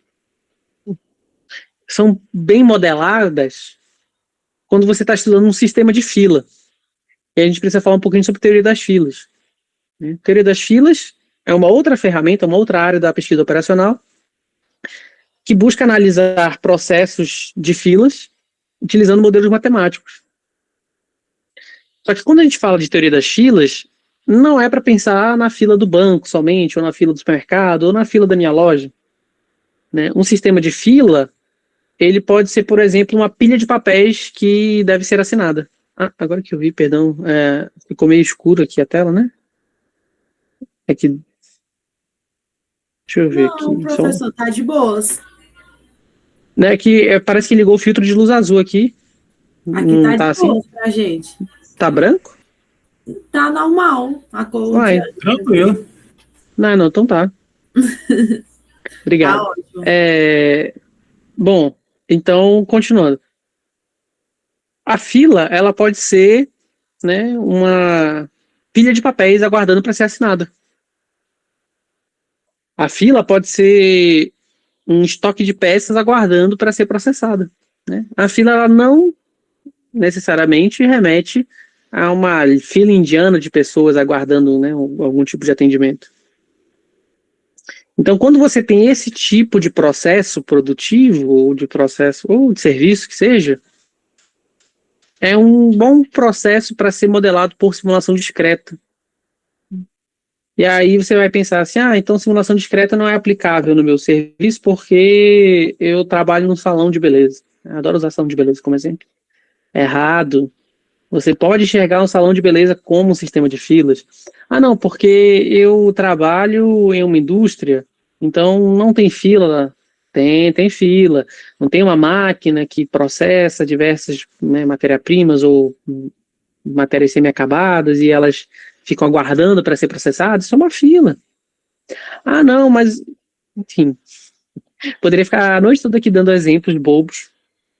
bem modeladas quando você está estudando um sistema de fila. E a gente precisa falar um pouquinho sobre teoria das filas. Teoria das filas é uma outra ferramenta, uma outra área da pesquisa operacional que busca analisar processos de filas utilizando modelos matemáticos. Só que quando a gente fala de teoria das filas, não é para pensar na fila do banco somente, ou na fila do supermercado, ou na fila da minha loja. Né? Um sistema de fila, ele pode ser, por exemplo, uma pilha de papéis que deve ser assinada. Ah, agora que eu vi, perdão, ficou meio escuro aqui a tela, né? É que... Deixa eu ver aqui. Não, professor, tá de boas. Né, parece que ligou o filtro de luz azul aqui. Aqui tá de tá assim? boas pra gente. Tá branco? Tá normal. A cor Vai. Tranquilo. Não, então tá. Obrigado. Tá ótimo. Bom, então, continuando. A fila, ela pode ser, né, uma pilha de papéis aguardando para ser assinada. A fila pode ser um estoque de peças aguardando para ser processada. Né? A fila, ela não necessariamente remete a uma fila indiana de pessoas aguardando, né, algum tipo de atendimento. Então, quando você tem esse tipo de processo produtivo, ou de processo, ou de serviço que seja, é um bom processo para ser modelado por simulação discreta. E aí você vai pensar assim, então simulação discreta não é aplicável no meu serviço porque eu trabalho num salão de beleza. Eu adoro usar salão de beleza como exemplo. Errado. Você pode enxergar um salão de beleza como um sistema de filas. Não, porque eu trabalho em uma indústria, então não tem fila. Tem fila. Não tem uma máquina que processa diversas, né, matérias-primas ou matérias semi-acabadas e elas ficam aguardando para ser processadas. Isso é uma fila. Não, mas... Enfim. Poderia ficar a noite toda aqui dando exemplos bobos,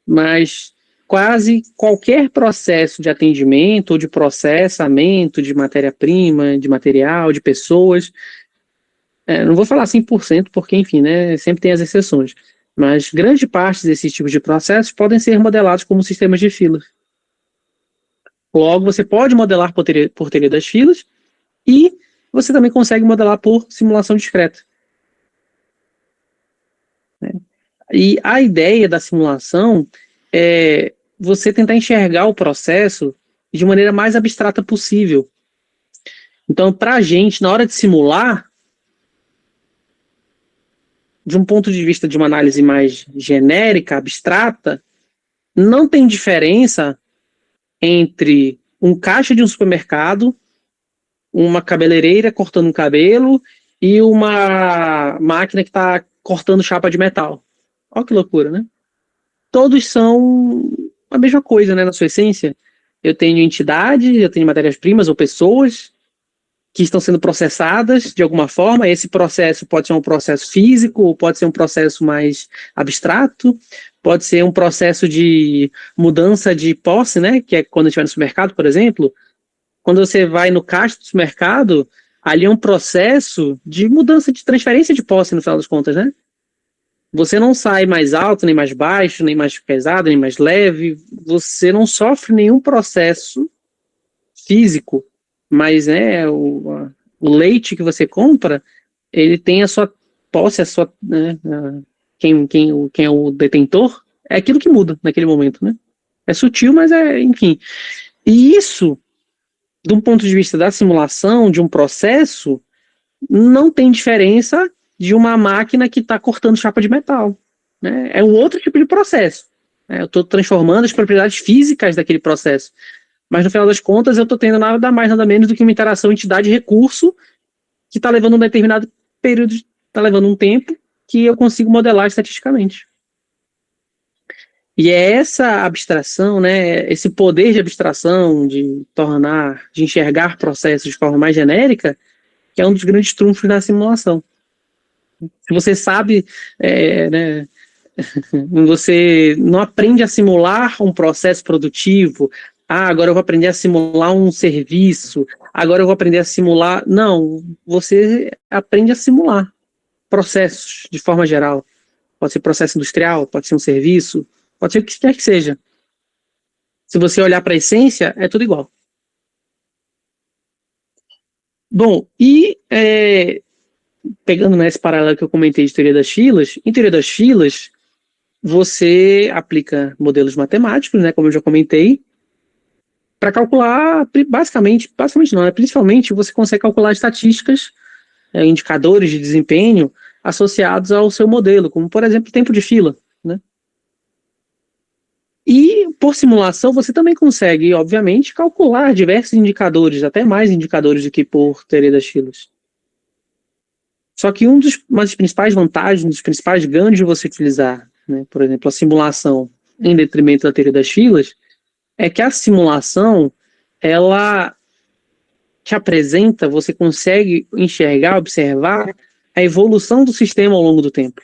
mas... quase qualquer processo de atendimento ou de processamento de matéria-prima, de material, de pessoas, não vou falar 100%, porque, enfim, né, sempre tem as exceções, mas grande parte desses tipos de processos podem ser modelados como sistemas de filas. Logo, você pode modelar por teoria das filas e você também consegue modelar por simulação discreta. E a ideia da simulação é você tentar enxergar o processo de maneira mais abstrata possível. Então, para a gente, na hora de simular, de um ponto de vista de uma análise mais genérica, abstrata, não tem diferença entre um caixa de um supermercado, uma cabeleireira cortando um cabelo e uma máquina que está cortando chapa de metal. Olha que loucura, né? Todos são a mesma coisa, né, na sua essência. Eu tenho entidades, eu tenho matérias-primas ou pessoas que estão sendo processadas de alguma forma. Esse processo pode ser um processo físico, ou pode ser um processo mais abstrato, pode ser um processo de mudança de posse, né, que é quando a gente vai no supermercado, por exemplo. Quando você vai no caixa do supermercado, ali é um processo de mudança, de transferência de posse, no final das contas, né? Você não sai mais alto, nem mais baixo, nem mais pesado, nem mais leve. Você não sofre nenhum processo físico, mas né, o leite que você compra, ele tem a sua posse, a sua, né, quem é o detentor, é aquilo que muda naquele momento, né? É sutil, mas enfim. E isso, de um ponto de vista da simulação de um processo, não tem diferença de uma máquina que está cortando chapa de metal, né? É um outro tipo de processo, né? Eu estou transformando as propriedades físicas daquele processo, mas no final das contas eu estou tendo nada mais, nada menos do que uma interação entidade-recurso que está levando um determinado período, está levando um tempo que eu consigo modelar estatisticamente. E é essa abstração, né, esse poder de abstração, de enxergar processos de forma mais genérica, que é um dos grandes trunfos da simulação. Se você sabe, né, você não aprende a simular um processo produtivo, agora eu vou aprender a simular um serviço, agora eu vou aprender a simular... Não, você aprende a simular processos de forma geral. Pode ser processo industrial, pode ser um serviço, pode ser o que quer que seja. Se você olhar para a essência, é tudo igual. Bom, e pegando nesse paralelo que eu comentei de teoria das filas, em teoria das filas, você aplica modelos matemáticos, né, como eu já comentei, para calcular, basicamente não, né, principalmente você consegue calcular estatísticas, indicadores de desempenho associados ao seu modelo, como, por exemplo, tempo de fila, né? E, por simulação, você também consegue, obviamente, calcular diversos indicadores, até mais indicadores do que por teoria das filas. Só que uma das principais vantagens, um dos principais ganhos de você utilizar, né, por exemplo, a simulação em detrimento da teoria das filas, é que a simulação, ela te apresenta, você consegue enxergar, observar a evolução do sistema ao longo do tempo.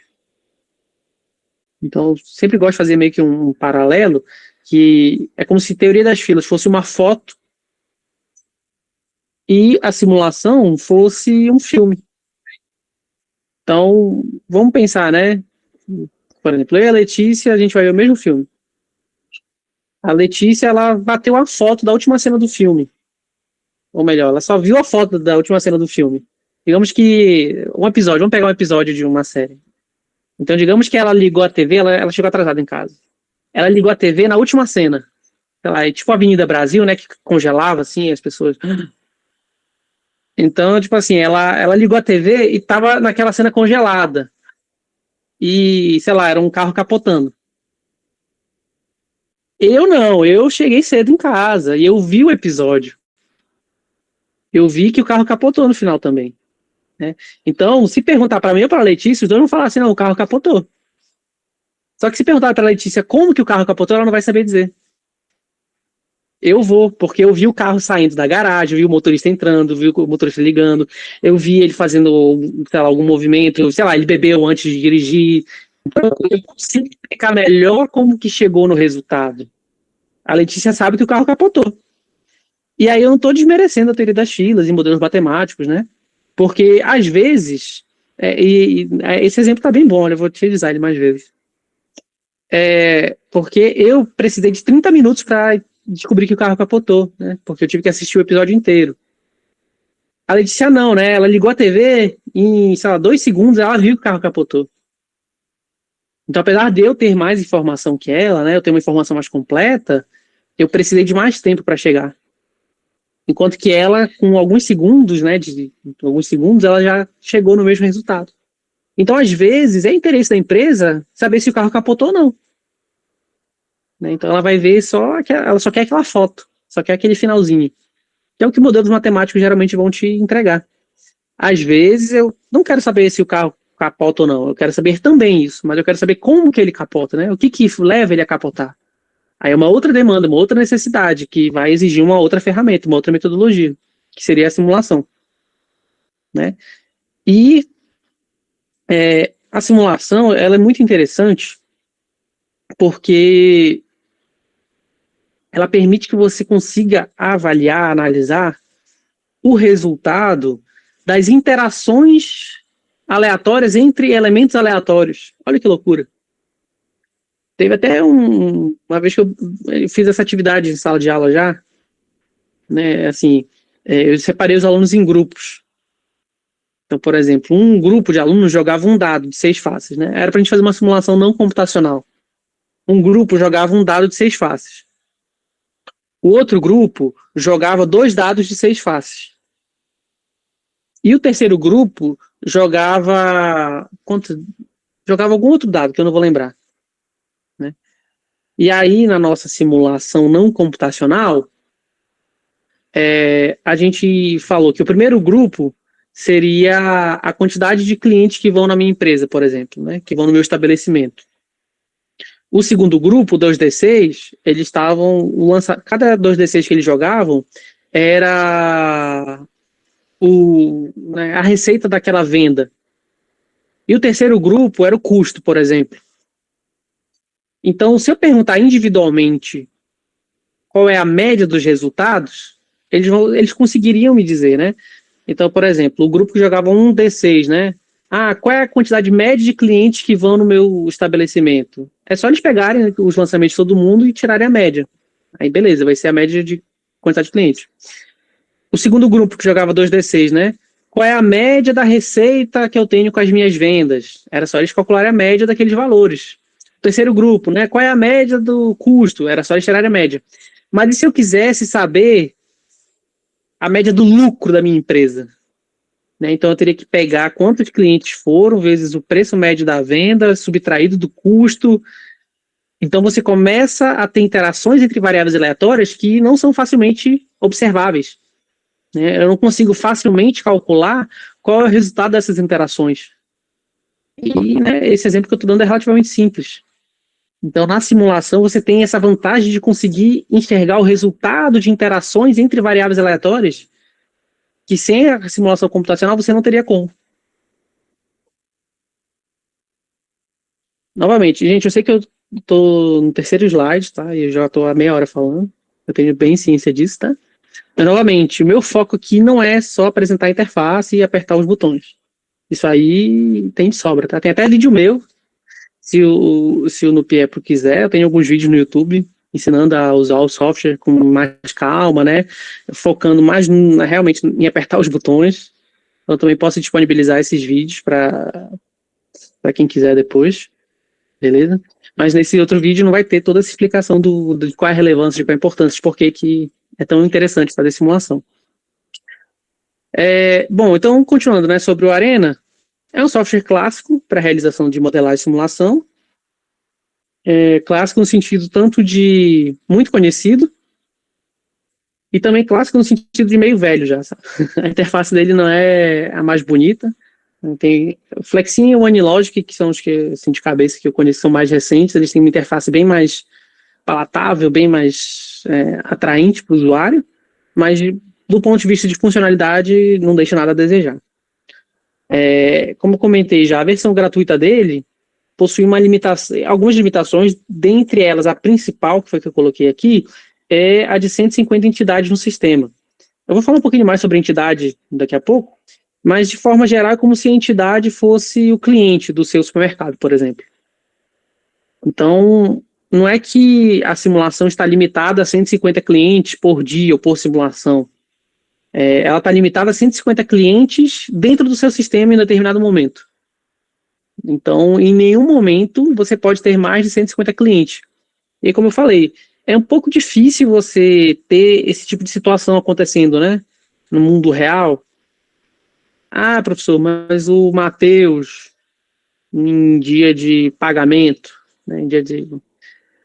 Então, eu sempre gosto de fazer meio que um paralelo, que é como se a teoria das filas fosse uma foto e a simulação fosse um filme. Então, vamos pensar, né? Por exemplo, eu e a Letícia, a gente vai ver o mesmo filme. A Letícia, ela bateu a foto da última cena do filme. Ou melhor, ela só viu a foto da última cena do filme. Digamos que vamos pegar um episódio de uma série. Então, digamos que ela ligou a TV, ela chegou atrasada em casa. Ela ligou a TV na última cena. Sei lá, é tipo a Avenida Brasil, né, que congelava, assim, as pessoas... Então, tipo assim, ela ligou a TV e tava naquela cena congelada. E, sei lá, era um carro capotando. Eu não, eu cheguei cedo em casa e eu vi o episódio. Eu vi que o carro capotou no final também, né? Então, se perguntar para mim ou para a Letícia, os dois vão falar assim, não, o carro capotou. Só que se perguntar para a Letícia como que o carro capotou, ela não vai saber dizer. Eu vou, porque eu vi o carro saindo da garagem, eu vi o motorista entrando, vi o motorista ligando, eu vi ele fazendo, sei lá, algum movimento, sei lá, ele bebeu antes de dirigir. Então, eu consigo explicar melhor como que chegou no resultado. A Letícia sabe que o carro capotou. E aí eu não estou desmerecendo a teoria das filas e modelos matemáticos, né? Porque, às vezes, esse exemplo está bem bom, olha, eu vou utilizar ele mais vezes. Porque eu precisei de 30 minutos para descobrir que o carro capotou, né? Porque eu tive que assistir o episódio inteiro. A Letícia não, né? Ela ligou a TV e em, sei lá, 2 segundos ela viu que o carro capotou. Então, apesar de eu ter mais informação que ela, né? Eu ter uma informação mais completa, eu precisei de mais tempo para chegar. Enquanto que ela, com alguns segundos, né? Alguns segundos, ela já chegou no mesmo resultado. Então, às vezes, é interesse da empresa saber se o carro capotou ou não. Né? Então, ela vai ver ela só quer aquela foto, só quer aquele finalzinho. Que é o que modelos matemáticos geralmente vão te entregar. Às vezes, eu não quero saber se o carro capota ou não. Eu quero saber também isso, mas eu quero saber como que ele capota, né? O que leva ele a capotar. Aí é uma outra demanda, uma outra necessidade que vai exigir uma outra ferramenta, uma outra metodologia, que seria a simulação. Né? E a simulação, ela é muito interessante porque ela permite que você consiga avaliar, analisar o resultado das interações aleatórias entre elementos aleatórios. Olha que loucura. Teve até uma vez que eu fiz essa atividade em sala de aula já, né, assim, eu separei os alunos em grupos. Então, por exemplo, um grupo de alunos jogava um dado de 6 faces, né? Era para a gente fazer uma simulação não computacional. Um grupo jogava um dado de 6 faces. O outro grupo jogava 2 dados de 6 faces. E o terceiro grupo jogava algum outro dado que eu não vou lembrar, né? E aí, na nossa simulação não computacional, a gente falou que o primeiro grupo seria a quantidade de clientes que vão na minha empresa, por exemplo, né? Que vão no meu estabelecimento. O segundo grupo, 2D6, eles estavam... Cada 2D6 que eles jogavam era né, a receita daquela venda. E o terceiro grupo era o custo, por exemplo. Então, se eu perguntar individualmente qual é a média dos resultados, eles conseguiriam me dizer, né? Então, por exemplo, o grupo que jogava um D6, né? Qual é a quantidade média de clientes que vão no meu estabelecimento? É só eles pegarem os lançamentos de todo mundo e tirarem a média. Aí, beleza, vai ser a média de quantidade de clientes. O segundo grupo que jogava 2D6, né? Qual é a média da receita que eu tenho com as minhas vendas? Era só eles calcularem a média daqueles valores. O terceiro grupo, né? Qual é a média do custo? Era só eles tirarem a média. Mas e se eu quisesse saber a média do lucro da minha empresa? Né? Então eu teria que pegar quantos clientes foram, vezes o preço médio da venda, subtraído do custo. Então você começa a ter interações entre variáveis aleatórias que não são facilmente observáveis. Né? Eu não consigo facilmente calcular qual é o resultado dessas interações. E né, esse exemplo que eu estou dando é relativamente simples. Então, na simulação, você tem essa vantagem de conseguir enxergar o resultado de interações entre variáveis aleatórias que sem a simulação computacional você não teria como. Novamente, gente, eu sei que eu estou no terceiro slide, tá? E eu já estou há meia hora falando. Eu tenho bem ciência disso, tá? Mas, novamente, o meu foco aqui não é só apresentar a interface e apertar os botões. Isso aí tem de sobra, tá? Tem até vídeo meu, se o Nupiepro quiser, eu tenho alguns vídeos no YouTube ensinando a usar o software com mais calma, né? Focando mais realmente em apertar os botões. Eu também posso disponibilizar esses vídeos para quem quiser depois, beleza? Mas nesse outro vídeo não vai ter toda essa explicação de qual é a relevância, de qual é a importância, de por que é tão interessante fazer simulação. Bom, então, continuando, né, sobre o Arena, é um software clássico para realização de modelagem e simulação. Clássico no sentido tanto de muito conhecido e também clássico no sentido de meio velho já, sabe? A interface dele não é a mais bonita. Tem o Flexin e o Anylogic, que são os que, assim, de cabeça que eu conheço, são mais recentes. Eles têm uma interface bem mais palatável, bem mais atraente para o usuário, mas do ponto de vista de funcionalidade não deixa nada a desejar. Como eu comentei já, a versão gratuita dele possui algumas limitações, dentre elas a principal, que foi que eu coloquei aqui, é a de 150 entidades no sistema. Eu vou falar um pouquinho mais sobre a entidade daqui a pouco, mas de forma geral é como se a entidade fosse o cliente do seu supermercado, por exemplo. Então, não é que a simulação está limitada a 150 clientes por dia ou por simulação. Ela está limitada a 150 clientes dentro do seu sistema em determinado momento. Então, em nenhum momento você pode ter mais de 150 clientes. E como eu falei, é um pouco difícil você ter esse tipo de situação acontecendo, né? No mundo real. Professor, mas o Matheus, em dia de pagamento, né, em dia de...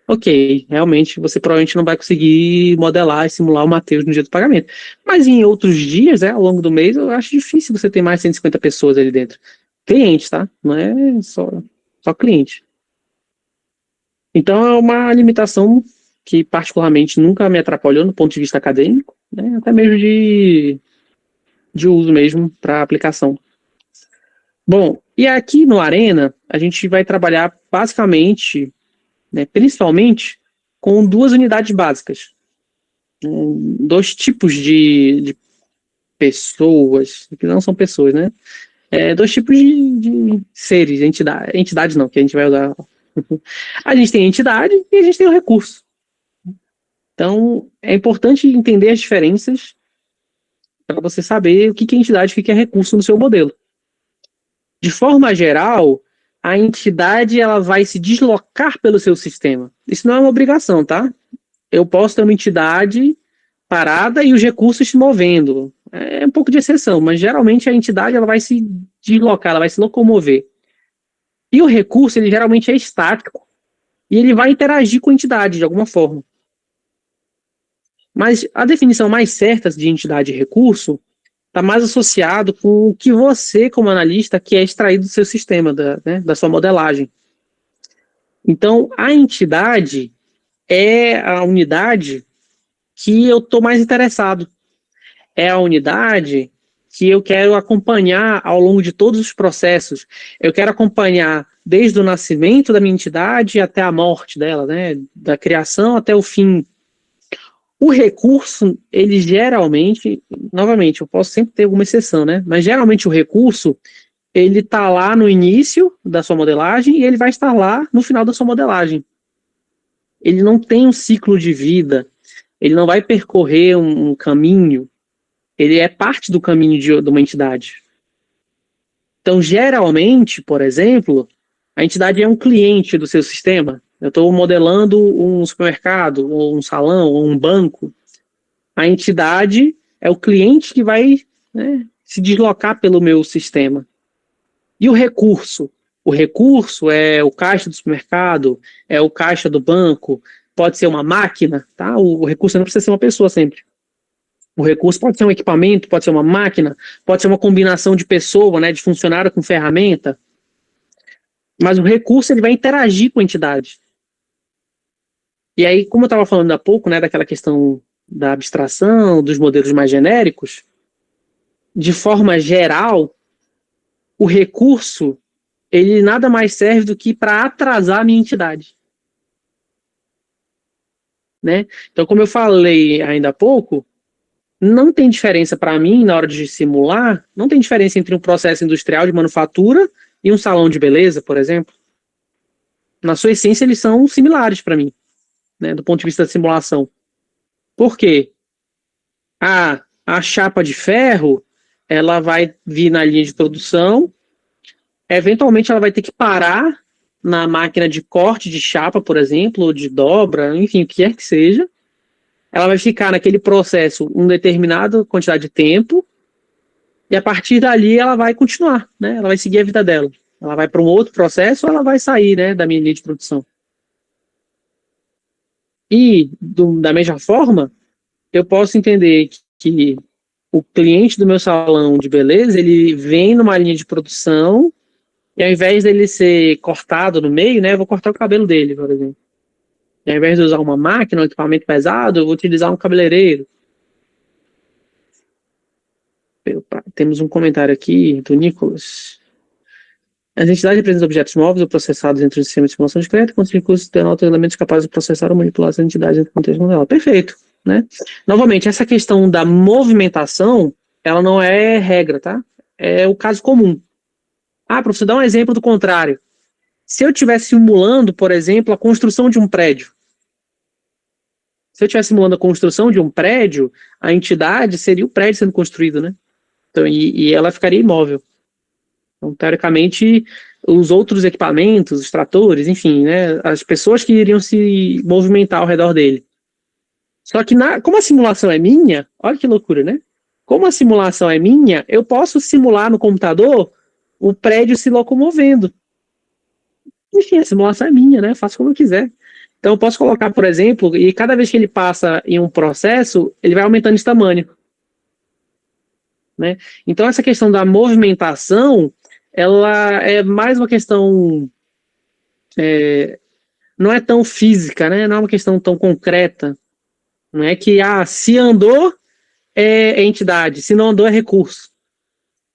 Ok, realmente você provavelmente não vai conseguir modelar e simular o Matheus no dia do pagamento. Mas em outros dias, ao longo do mês, eu acho difícil você ter mais de 150 pessoas ali dentro. Clientes, tá? Não é só cliente. Então é uma limitação que particularmente nunca me atrapalhou no ponto de vista acadêmico, né? Até mesmo de uso mesmo para aplicação. Bom, e aqui no Arena a gente vai trabalhar basicamente, né, principalmente com duas unidades básicas. Dois tipos de pessoas, que não são pessoas, né? Dois tipos de seres, entidades não, que a gente vai usar. A gente tem a entidade e a gente tem o recurso. Então, é importante entender as diferenças para você saber o que é entidade e o que é recurso no seu modelo. De forma geral, a entidade ela vai se deslocar pelo seu sistema. Isso não é uma obrigação, tá? Eu posso ter uma entidade parada e os recursos se movendo. É um pouco de exceção, mas geralmente a entidade ela vai se deslocar, ela vai se locomover. E o recurso, ele geralmente é estático e ele vai interagir com a entidade de alguma forma. Mas a definição mais certa de entidade e recurso está mais associado com o que você, como analista, quer extrair do seu sistema, da sua modelagem. Então, a entidade é a unidade que eu estou mais interessado. É a unidade que eu quero acompanhar ao longo de todos os processos. Eu quero acompanhar desde o nascimento da minha entidade até a morte dela, né? Da criação até o fim. O recurso, ele geralmente, novamente, eu posso sempre ter alguma exceção, né? Mas geralmente o recurso, ele está lá no início da sua modelagem e ele vai estar lá no final da sua modelagem. Ele não tem um ciclo de vida, ele não vai percorrer um caminho, ele é parte do caminho de uma entidade. Então, geralmente, por exemplo, a entidade é um cliente do seu sistema. Eu estou modelando um supermercado, ou um salão, ou um banco. A entidade é o cliente que vai, né, se deslocar pelo meu sistema. E o recurso? O recurso é o caixa do supermercado, é o caixa do banco, pode ser uma máquina, tá? O recurso não precisa ser uma pessoa sempre. O recurso pode ser um equipamento, pode ser uma máquina, pode ser uma combinação de pessoa, né, de funcionário com ferramenta. Mas o recurso ele vai interagir com a entidade. E aí, como eu estava falando há pouco, né, daquela questão da abstração, dos modelos mais genéricos, de forma geral, o recurso ele nada mais serve do que para atrasar a minha entidade. Né? Então, como eu falei ainda há pouco, não tem diferença para mim, na hora de simular, não tem diferença entre um processo industrial de manufatura e um salão de beleza, por exemplo. Na sua essência, eles são similares para mim, né, do ponto de vista da simulação. Por quê? A chapa de ferro, ela vai vir na linha de produção, eventualmente ela vai ter que parar na máquina de corte de chapa, por exemplo, ou de dobra, enfim, o que quer que seja. Ela vai ficar naquele processo uma determinada quantidade de tempo e a partir dali ela vai continuar, né? Ela vai seguir a vida dela. Ela vai para um outro processo ou ela vai sair, né, da minha linha de produção. E, da mesma forma, eu posso entender que o cliente do meu salão de beleza, ele vem numa linha de produção e ao invés dele ser cortado no meio, né, eu vou cortar o cabelo dele, por exemplo. E ao invés de usar uma máquina, um equipamento pesado, eu vou utilizar um cabeleireiro. Temos um comentário aqui do Nicolas. As entidades representam objetos móveis ou processados entre o sistema de simulação discreta, quanto recursos denotam elementos capazes de processar ou manipular as entidades dentro do contexto modelo. Perfeito. Né? Novamente, essa questão da movimentação, ela não é regra, tá? É o caso comum. Professor, dá um exemplo do contrário. Se eu estiver simulando, por exemplo, a construção de um prédio, se eu estiver simulando a construção de um prédio, a entidade seria o prédio sendo construído, né? Então, e ela ficaria imóvel. Então, teoricamente, os outros equipamentos, os tratores, enfim, né, as pessoas que iriam se movimentar ao redor dele. Só que, como a simulação é minha, olha que loucura, né? Como a simulação é minha, eu posso simular no computador o prédio se locomovendo. Enfim, a simulação é minha, né? Eu faço como eu quiser. Então, eu posso colocar, por exemplo, e cada vez que ele passa em um processo, ele vai aumentando esse tamanho. Né? Então, essa questão da movimentação, ela é mais uma questão... não é tão física, né? Não é uma questão tão concreta. Não é que, se andou, é entidade, se não andou, é recurso.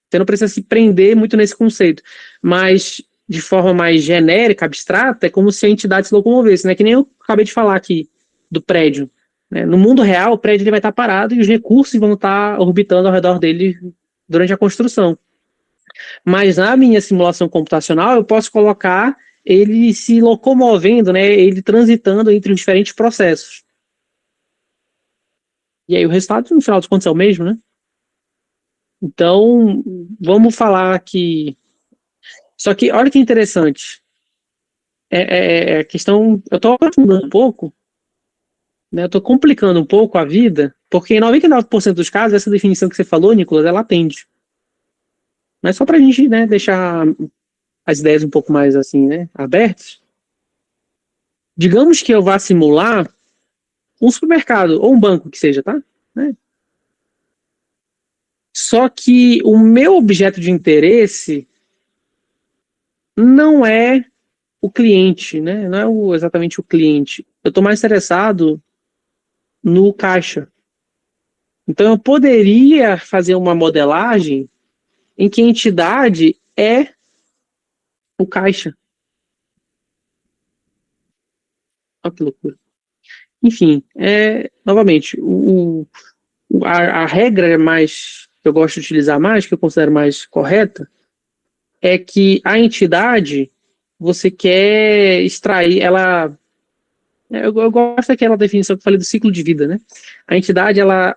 Você não precisa se prender muito nesse conceito. Mas, de forma mais genérica, abstrata, é como se a entidade se locomovesse, né? Que nem eu acabei de falar aqui, do prédio. Né? No mundo real, o prédio ele vai estar parado e os recursos vão estar orbitando ao redor dele durante a construção. Mas na minha simulação computacional, eu posso colocar ele se locomovendo, né? Ele transitando entre os diferentes processos. E aí o resultado, no final dos contos, é o mesmo, né? Então, vamos falar que... Só que, olha que interessante. A questão... Eu estou aprofundando um pouco, né? Eu estou complicando um pouco a vida, Porque em 99% dos casos, essa definição que você falou, Nicolas, ela atende. Mas só para a gente, né, deixar as ideias um pouco mais assim, né, abertas. Digamos que eu vá simular um supermercado ou um banco que seja, tá? Né? Só que o meu objeto de interesse não é o cliente, né? Não é exatamente o cliente. Eu estou mais interessado no caixa. Então eu poderia fazer uma modelagem em que a entidade é o caixa. Olha que loucura. Enfim, novamente, a regra mais que eu gosto de utilizar mais, que eu considero mais correta, é que a entidade, você quer extrair, eu gosto daquela definição que eu falei do ciclo de vida, né? A entidade, ela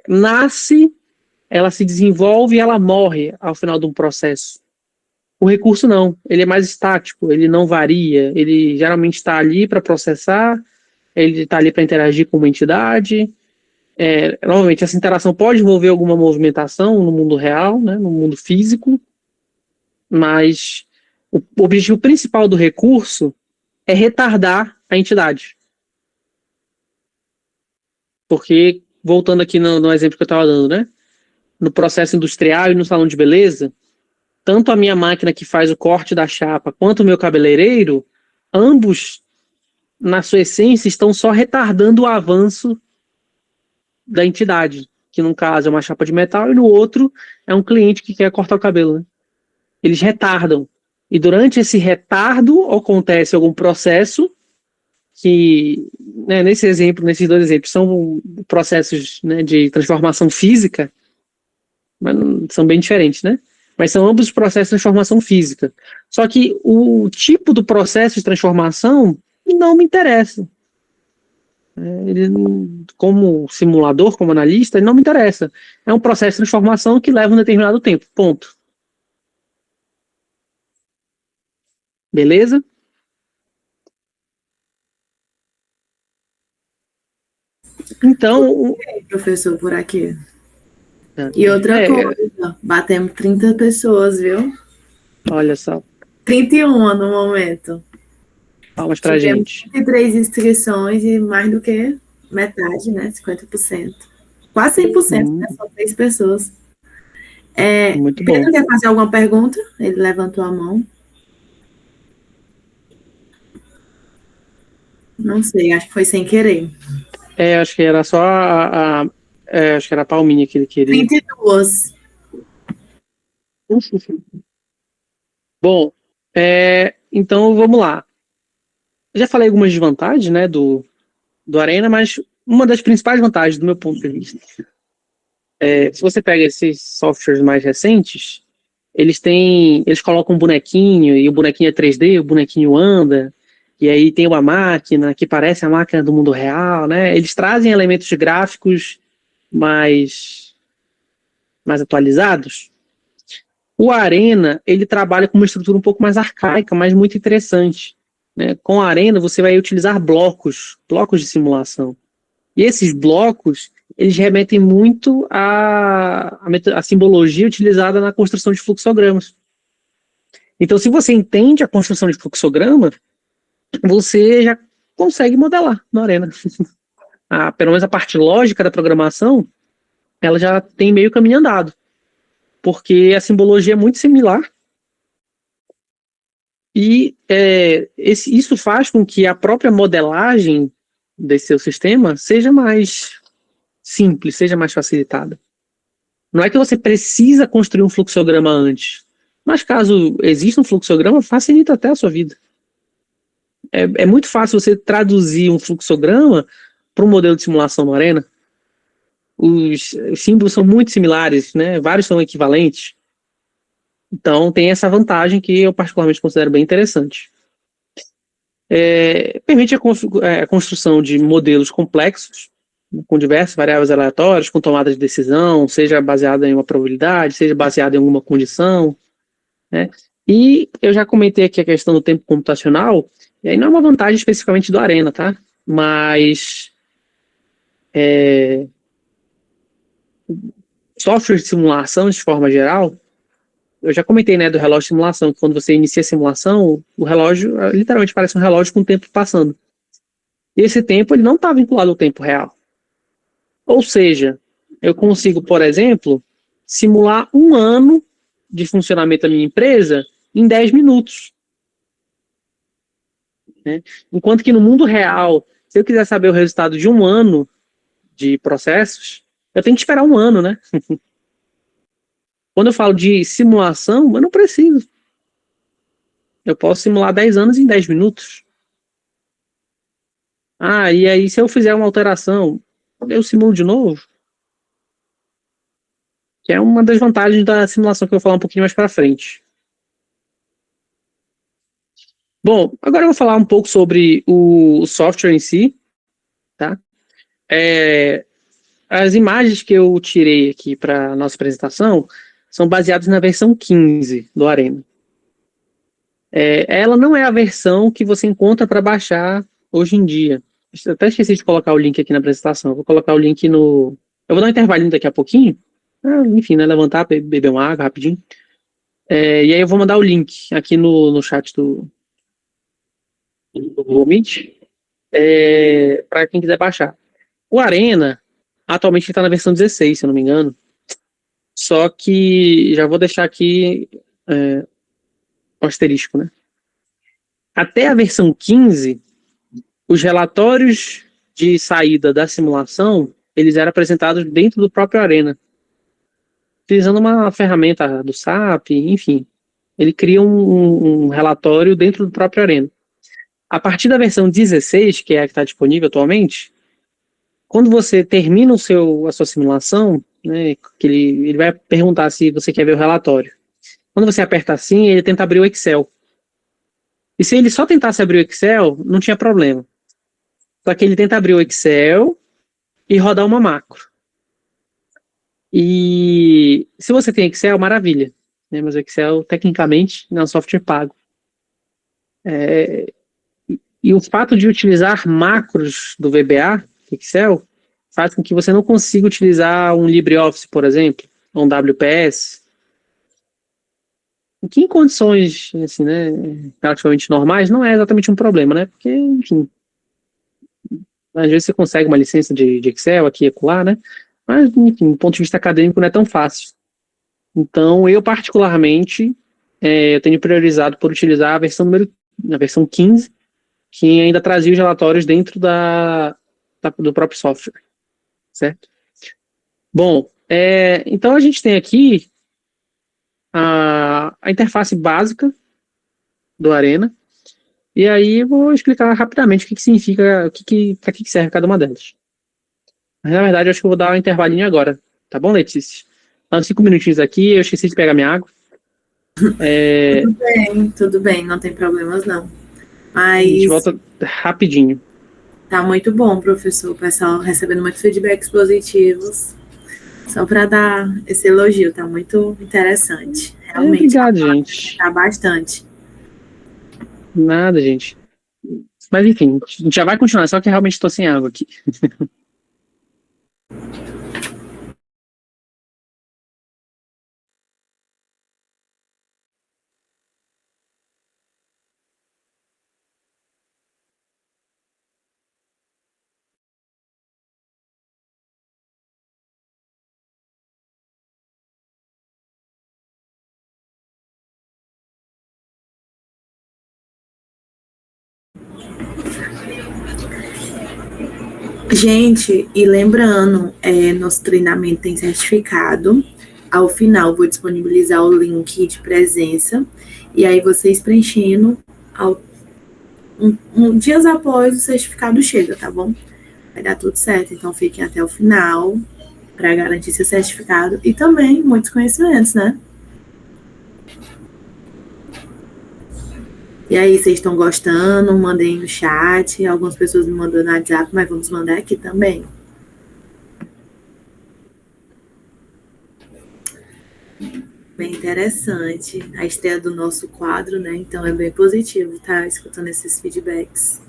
nasce, ela se desenvolve e ela morre ao final de um processo. O recurso não, ele é mais estático, ele não varia, ele geralmente está ali para processar, ele está ali para interagir com uma entidade. Novamente, essa interação pode envolver alguma movimentação no mundo real, né, no mundo físico, mas o objetivo principal do recurso é retardar a entidade. Porque, voltando aqui no exemplo que eu estava dando, né, no processo industrial e no salão de beleza, tanto a minha máquina que faz o corte da chapa quanto o meu cabeleireiro, ambos, na sua essência, estão só retardando o avanço da entidade, que num caso é uma chapa de metal e no outro é um cliente que quer cortar o cabelo, né? Eles retardam. E durante esse retardo acontece algum processo que, né, nesse exemplo, nesses dois exemplos, são processos, né, de transformação física, mas são bem diferentes, né? Mas são ambos processos de transformação física. Só que o tipo do processo de transformação não me interessa. Ele, como simulador, como analista, ele não me interessa. É um processo de transformação que leva um determinado tempo. Ponto. Beleza? Então. Professor, por aqui. E outra coisa, batemos 30 pessoas, viu? Olha só. 31 no momento. Palmas pra gente. 23 inscrições e mais do que metade, né? 50%. Quase 100%, né? Só 3 pessoas. Muito bom. Pedro quer fazer alguma pergunta? Ele levantou a mão. Não sei, acho que foi sem querer. Acho que era só acho que era a palminha que ele queria. 22. Bom, então vamos lá. Eu já falei algumas desvantagens, né, do Arena, mas uma das principais vantagens do meu ponto de vista se você pega esses softwares mais recentes, eles colocam um bonequinho e o bonequinho é 3D, o bonequinho anda, e aí tem uma máquina que parece a máquina do mundo real, né? Eles trazem elementos gráficos mais atualizados. O Arena, ele trabalha com uma estrutura um pouco mais arcaica, mas muito interessante. Né? Com a Arena, você vai utilizar blocos de simulação. E esses blocos, eles remetem muito à simbologia utilizada na construção de fluxogramas. Então, se você entende a construção de fluxograma, você já consegue modelar na Arena. Pelo menos a parte lógica da programação, ela já tem meio caminho andado. Porque a simbologia é muito similar. E isso faz com que a própria modelagem desse seu sistema seja mais simples, seja mais facilitada. Não é que você precisa construir um fluxograma antes, mas caso exista um fluxograma, facilita até a sua vida. É muito fácil você traduzir um fluxograma para um modelo de simulação no Arena. Os símbolos são muito similares, né? Vários são equivalentes. Então tem essa vantagem que eu particularmente considero bem interessante. Permite a construção de modelos complexos, com diversas variáveis aleatórias, com tomada de decisão, seja baseada em uma probabilidade, seja baseada em alguma condição. Né? E eu já comentei aqui a questão do tempo computacional, e aí não é uma vantagem especificamente do Arena, tá? Mas software de simulação, de forma geral, eu já comentei, né, do relógio de simulação, que quando você inicia a simulação, o relógio literalmente parece um relógio com o tempo passando. E esse tempo, ele não está vinculado ao tempo real. Ou seja, eu consigo, por exemplo, simular 1 ano de funcionamento da minha empresa em 10 minutos. Né? Enquanto que no mundo real, se eu quiser saber o resultado de 1 ano de processos, eu tenho que esperar 1 ano, né? Quando eu falo de simulação, eu não preciso. Eu posso simular 10 anos em 10 minutos. Ah, e aí se eu fizer uma alteração, eu simulo de novo. Que é uma das vantagens da simulação que eu vou falar um pouquinho mais para frente. Bom, agora eu vou falar um pouco sobre o software em si, tá? As imagens que eu tirei aqui para nossa apresentação são baseadas na versão 15 do Arena. Ela não é a versão que você encontra para baixar hoje em dia. Eu até esqueci de colocar o link aqui na apresentação. Eu vou colocar o link no... Eu vou dar um intervalinho daqui a pouquinho. Enfim, né, levantar, beber uma água rapidinho. E aí eu vou mandar o link aqui no chat do Google Meet para quem quiser baixar. O Arena, atualmente está na versão 16, se eu não me engano. Só que já vou deixar aqui o asterisco, né? Até a versão 15, os relatórios de saída da simulação, eles eram apresentados dentro do próprio Arena, utilizando uma ferramenta do SAP, enfim. Ele cria um relatório dentro do próprio Arena. A partir da versão 16, que é a que está disponível atualmente, quando você termina a sua simulação, né, que ele vai perguntar se você quer ver o relatório. Quando você aperta assim, ele tenta abrir o Excel. E se ele só tentasse abrir o Excel, não tinha problema. Só que ele tenta abrir o Excel e rodar uma macro. E se você tem Excel, maravilha. Né? Mas o Excel, tecnicamente, não é um software pago. E o fato de utilizar macros do VBA, Excel, faz com que você não consiga utilizar um LibreOffice, por exemplo, ou um WPS. O que em condições, assim, né, relativamente normais, não é exatamente um problema, né? Porque, enfim, às vezes você consegue uma licença de Excel aqui e acolá, né? Mas, enfim, do ponto de vista acadêmico, não é tão fácil. Então, eu, particularmente, eu tenho priorizado por utilizar a versão 15, que ainda trazia os relatórios dentro do próprio software, certo? Bom, então a gente tem aqui a interface básica do Arena, e aí eu vou explicar rapidamente o que significa, para que serve cada uma delas. Mas, na verdade, eu acho que eu vou dar um intervalinho agora, tá bom, Letícia? Dá uns 5 minutinhos aqui, eu esqueci de pegar minha água. Tudo bem, não tem problemas não. Mas a gente volta rapidinho. Tá muito bom, professor. O pessoal recebendo muitos feedbacks positivos. Só para dar esse elogio, tá muito interessante. Realmente. Obrigado, gente. Tá bastante. Nada, gente. Mas enfim, a gente já vai continuar, só que realmente estou sem água aqui. Gente, e lembrando, nosso treinamento tem certificado. Ao final, vou disponibilizar o link de presença. E aí, vocês preenchendo, dias após o certificado chega, tá bom? Vai dar tudo certo. Então, fiquem até o final para garantir seu certificado. E também muitos conhecimentos, né? E aí, vocês estão gostando? Mandem no chat. Algumas pessoas me mandam no WhatsApp, mas vamos mandar aqui também. Bem interessante a estreia do nosso quadro, né? Então é bem positivo estar escutando esses feedbacks.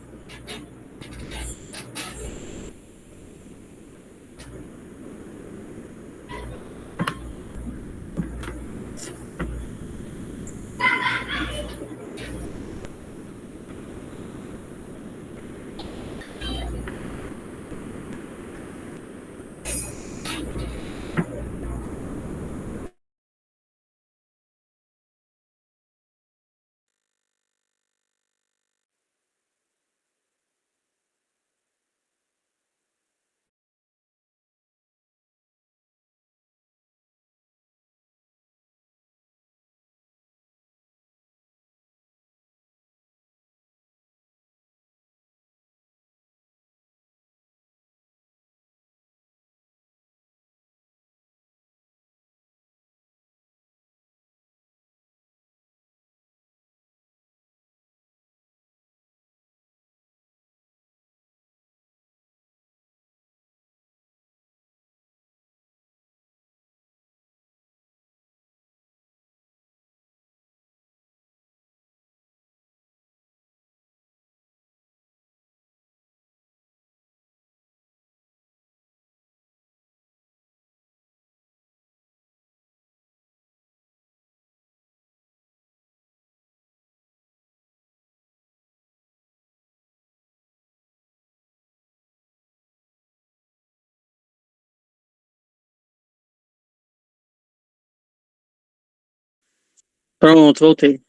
Pronto, voltei.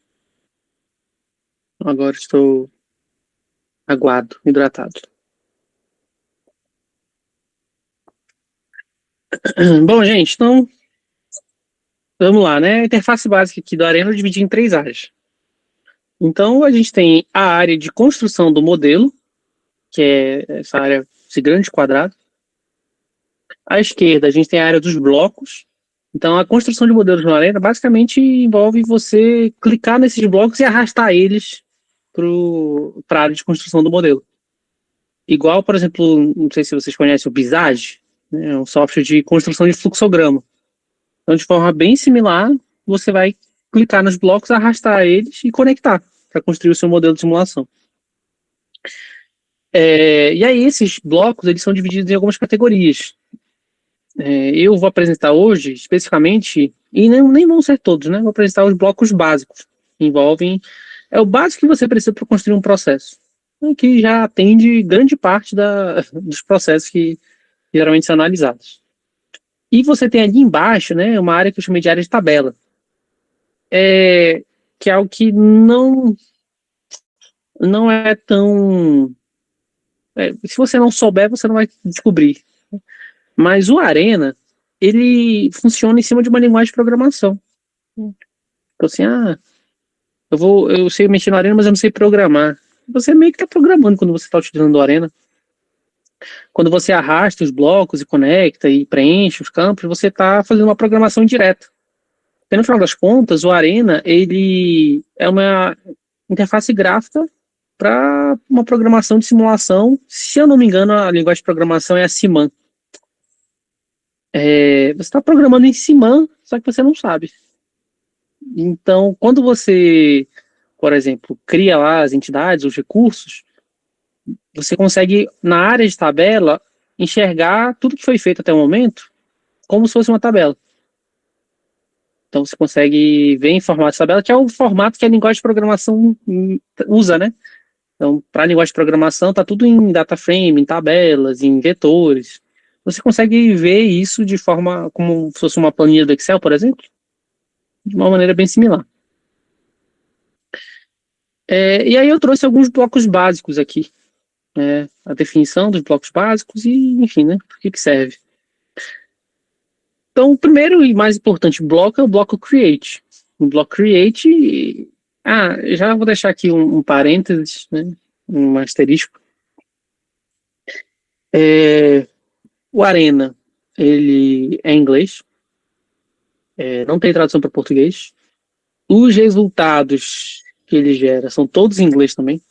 Agora estou aguado, hidratado. Bom, gente, então vamos lá, né? A interface básica aqui do Arena eu dividi em 3 áreas. Então a gente tem a área de construção do modelo, que é essa área, esse grande quadrado. À esquerda a gente tem a área dos blocos. Então a construção de modelos no Arena basicamente envolve você clicar nesses blocos e arrastar eles para a área de construção do modelo. Igual, por exemplo, não sei se vocês conhecem o Visage, né, é um software de construção de fluxograma. Então, de forma bem similar, você vai clicar nos blocos, arrastar eles e conectar para construir o seu modelo de simulação. E aí, esses blocos eles são divididos em algumas categorias. Eu vou apresentar hoje, especificamente, e nem vão ser todos, né? Vou apresentar os blocos básicos, que envolvem. É o básico que você precisa para construir um processo, que já atende grande parte dos processos que geralmente são analisados. E você tem ali embaixo, né, uma área que eu chamei de área de tabela, que é algo que não é tão... se você não souber, você não vai descobrir. Mas o Arena, ele funciona em cima de uma linguagem de programação. Então assim, eu sei mexer no Arena, mas eu não sei programar. Você meio que está programando quando você está utilizando o Arena. Quando você arrasta os blocos e conecta e preenche os campos, você está fazendo uma programação indireta. E no final das contas, o Arena ele é uma interface gráfica para uma programação de simulação. Se eu não me engano, a linguagem de programação é a CMAN. Você está programando em CMAN, só que você não sabe. Então, quando você, por exemplo, cria lá as entidades, os recursos, você consegue, na área de tabela, enxergar tudo que foi feito até o momento como se fosse uma tabela. Então você consegue ver em formato de tabela, que é o formato que a linguagem de programação usa, né? Então, para a linguagem de programação, está tudo em data frame, em tabelas, em vetores. Você consegue ver isso de forma como se fosse uma planilha do Excel, por exemplo, de uma maneira bem similar. E aí eu trouxe alguns blocos básicos aqui, né? A definição dos blocos básicos e, enfim, né? Por que serve. Então, o primeiro e mais importante bloco é o bloco Create. O bloco Create... já vou deixar aqui um parênteses, né? Um asterisco. O Arena, ele é em inglês. Não tem tradução para português. Os resultados que ele gera são todos em inglês também.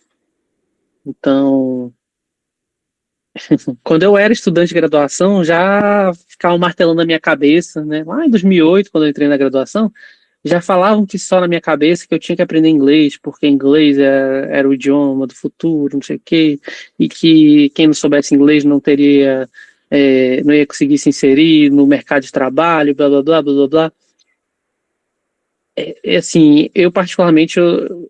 Então, quando eu era estudante de graduação, já ficava martelando na minha cabeça, né? Lá em 2008, quando eu entrei na graduação, já falavam que só na minha cabeça que eu tinha que aprender inglês, porque inglês era o idioma do futuro, não sei o quê, e que quem não soubesse inglês não ia conseguir se inserir no mercado de trabalho, blá, blá, blá, blá, blá, blá. Assim, eu particularmente, eu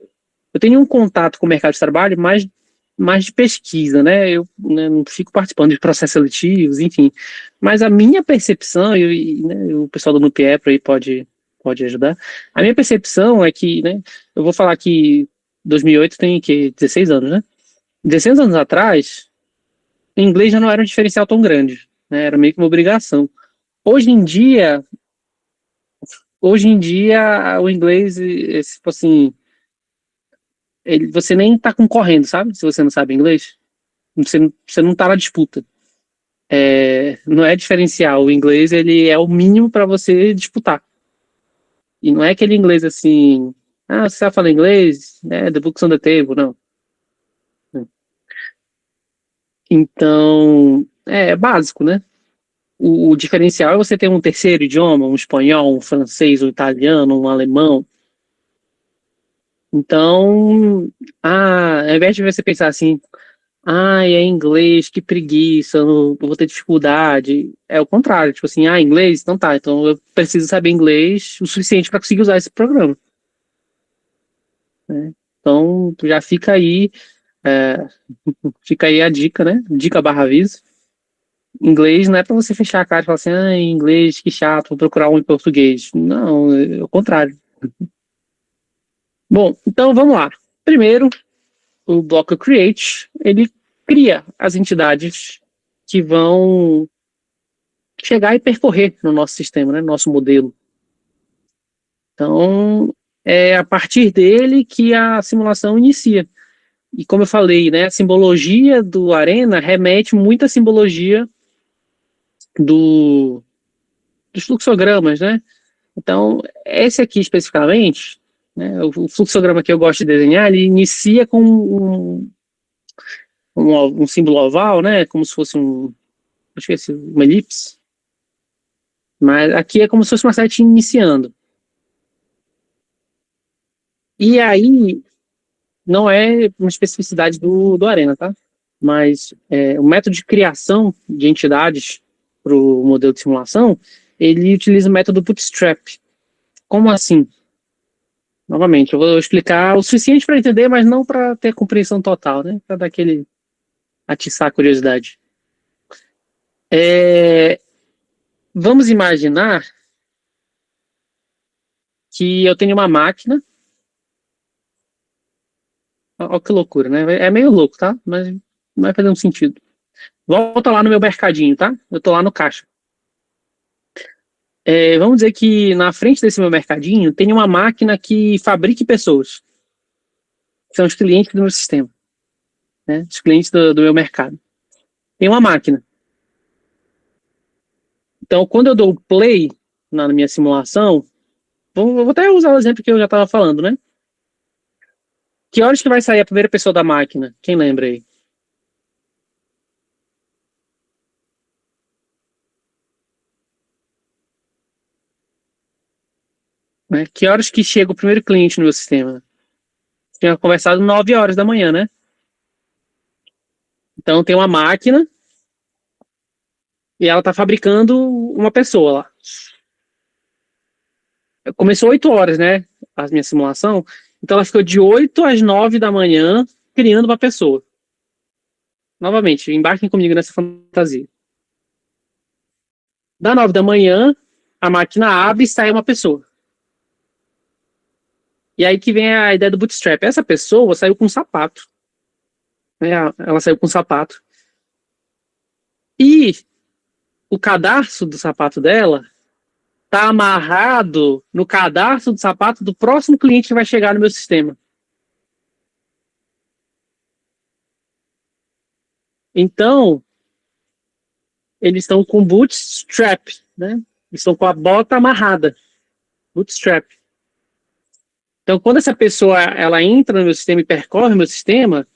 tenho um contato com o mercado de trabalho mais de pesquisa, né? Eu, né, não fico participando de processos seletivos, enfim. Mas a minha percepção, né, o pessoal do NUPIEPRO aí pode ajudar. A minha percepção é que, né, eu vou falar que 2008 tem que 16 anos, né? 16 anos atrás, o inglês já não era um diferencial tão grande, né? Era meio que uma obrigação. Hoje em dia, o inglês, tipo assim, você nem está concorrendo, sabe? Se você não sabe inglês, você não está na disputa. Não é diferencial. O inglês ele é o mínimo para você disputar. E não é aquele inglês assim, você sabe falar inglês? The book's on the table, não. Então, é básico, né? O diferencial é você ter um terceiro idioma, um espanhol, um francês, um italiano, um alemão. Então, ao invés de você pensar assim, é inglês, que preguiça, eu vou ter dificuldade. É o contrário, tipo assim, inglês? Então tá, então eu preciso saber inglês o suficiente para conseguir usar esse programa. Né? Então, já fica aí a dica, né? Dica / aviso. Inglês não é para você fechar a cara e falar assim, inglês, que chato, vou procurar um em português. Não, é o contrário. Bom, então vamos lá. Primeiro, o bloco create, ele cria as entidades que vão chegar e percorrer no nosso sistema, né, no nosso modelo. Então, é a partir dele que a simulação inicia. E como eu falei, né, a simbologia do Arena remete muito à simbologia dos fluxogramas, né? Então, esse aqui especificamente, né, o fluxograma que eu gosto de desenhar, ele inicia com um símbolo oval, né, como se fosse uma elipse, mas aqui é como se fosse uma setinha iniciando. E aí, não é uma especificidade do Arena, tá? Mas o método de criação de entidades para o modelo de simulação, ele utiliza o método Bootstrap. Como assim? Novamente, eu vou explicar o suficiente para entender, mas não para ter compreensão total, né? Para dar aquele atiçar a curiosidade. Vamos imaginar que eu tenho uma máquina. Olha que loucura, né? É meio louco, tá? Mas não vai fazer um sentido. Volta lá no meu mercadinho, tá? Eu tô lá no caixa. Vamos dizer que na frente desse meu mercadinho tem uma máquina que fabrique pessoas. São os clientes do meu sistema, né? Os clientes do meu mercado. Tem uma máquina. Então, quando eu dou play na minha simulação, vou até usar o exemplo que eu já estava falando, né? Que horas que vai sair a primeira pessoa da máquina? Quem lembra aí? Né? Que horas que chega o primeiro cliente no meu sistema? Tinha conversado 9 horas da manhã, né? Então tem uma máquina e ela está fabricando uma pessoa lá. Começou 8 horas, né? A minha simulação. Então ela ficou de 8 às 9 da manhã criando uma pessoa. Novamente, embarquem comigo nessa fantasia. Da 9 da manhã, a máquina abre e sai uma pessoa. E aí que vem a ideia do bootstrap. Essa pessoa saiu com um sapato. Né? Ela saiu com um sapato. E o cadarço do sapato dela está amarrado no cadarço do sapato do próximo cliente que vai chegar no meu sistema. Então, eles estão com bootstrap, né? Eles estão com a bota amarrada. Bootstrap. Então, quando essa pessoa ela entra no meu sistema e percorre o meu sistema,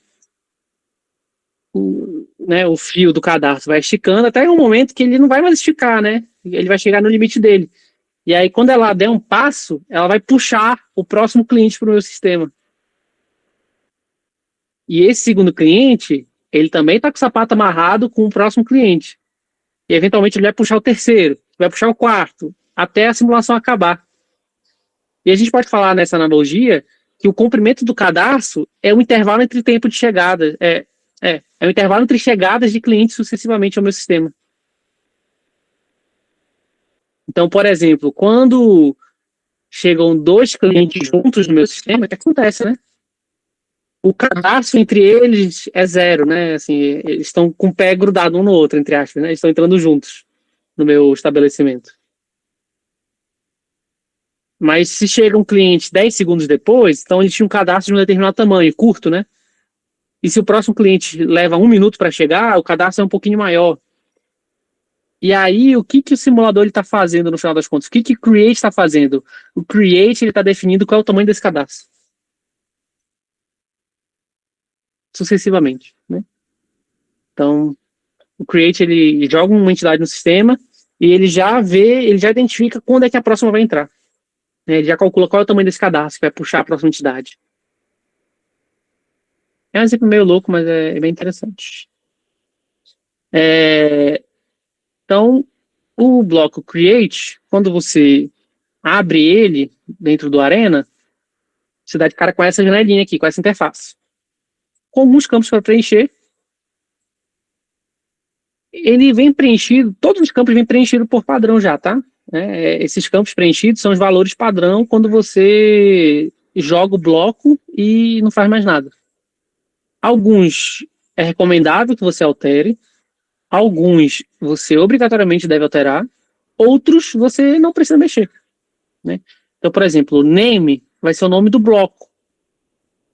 o fio do cadarço vai esticando até um momento que ele não vai mais esticar, né? Ele vai chegar no limite dele. E aí, quando ela der um passo, ela vai puxar o próximo cliente para o meu sistema. E esse segundo cliente, ele também está com o sapato amarrado com o próximo cliente. E, eventualmente, ele vai puxar o terceiro, vai puxar o quarto, até a simulação acabar. E a gente pode falar nessa analogia que o comprimento do cadarço é um intervalo entre tempo de chegada. É um intervalo entre chegadas de clientes sucessivamente ao meu sistema. Então, por exemplo, quando chegam 2 clientes juntos no meu sistema, o que acontece, né? O cadastro entre eles é 0, né? Assim, eles estão com o pé grudado um no outro, entre aspas, né? Eles estão entrando juntos no meu estabelecimento. Mas se chega um cliente 10 segundos depois, então eles tinham um cadastro de um determinado tamanho, curto, né? E se o próximo cliente leva 1 minuto para chegar, o cadastro é um pouquinho maior. E aí, o que o simulador está fazendo no final das contas? O que o Create está fazendo? O Create está definindo qual é o tamanho desse cadastro. Sucessivamente, né? Então, o Create, ele joga uma entidade no sistema e ele já identifica quando é que a próxima vai entrar. Ele já calcula qual é o tamanho desse cadastro que vai puxar a próxima entidade. É um exemplo meio louco, mas é bem interessante. Então, o bloco Create, quando você abre ele dentro do Arena, você dá de cara com essa janelinha aqui, com essa interface. Com alguns campos para preencher. Ele vem preenchido, todos os campos vêm preenchidos por padrão já, tá? Esses campos preenchidos são os valores padrão quando você joga o bloco e não faz mais nada. Alguns é recomendável que você altere, alguns você obrigatoriamente deve alterar, outros você não precisa mexer, né? Então, por exemplo, o name vai ser o nome do bloco.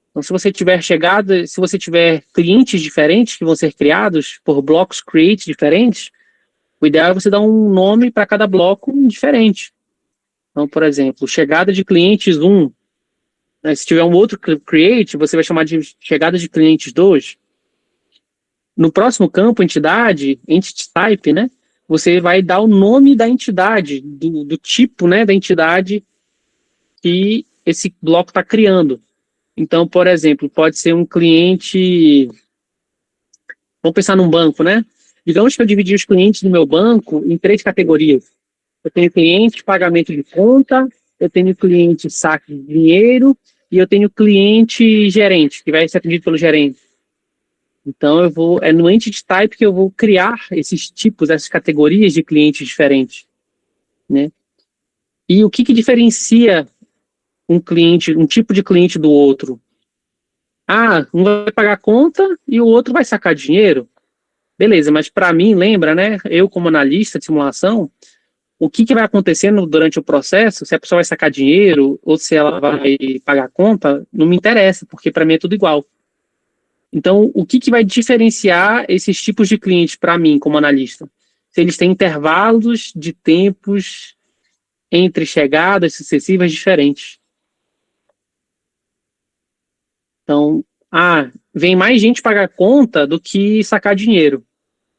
Então, se você tiver chegada, se você tiver clientes diferentes que vão ser criados por blocos create diferentes, o ideal é você dar um nome para cada bloco diferente. Então, por exemplo, chegada de clientes 1, né, se tiver um outro create, você vai chamar de chegada de clientes 2. No próximo campo, entidade, entity type, né, você vai dar o nome da entidade, do tipo, né, da entidade que esse bloco está criando. Então, por exemplo, pode ser um cliente. Vamos pensar num banco, né? Digamos que eu dividi os clientes do meu banco em 3 categorias. Eu tenho cliente pagamento de conta, eu tenho cliente saque de dinheiro e eu tenho cliente gerente, que vai ser atendido pelo gerente. Então, é no entity type que eu vou criar esses tipos, essas categorias de clientes diferentes, né? E o que diferencia um cliente, um tipo de cliente do outro? Ah, um vai pagar conta e o outro vai sacar dinheiro. Beleza, mas para mim, lembra, né? Eu, como analista de simulação, o que vai acontecendo durante o processo, se a pessoa vai sacar dinheiro ou se ela vai pagar conta, não me interessa, porque para mim é tudo igual. Então, o que vai diferenciar esses tipos de clientes para mim, como analista? Se eles têm intervalos de tempos entre chegadas sucessivas diferentes. Então, vem mais gente pagar conta do que sacar dinheiro.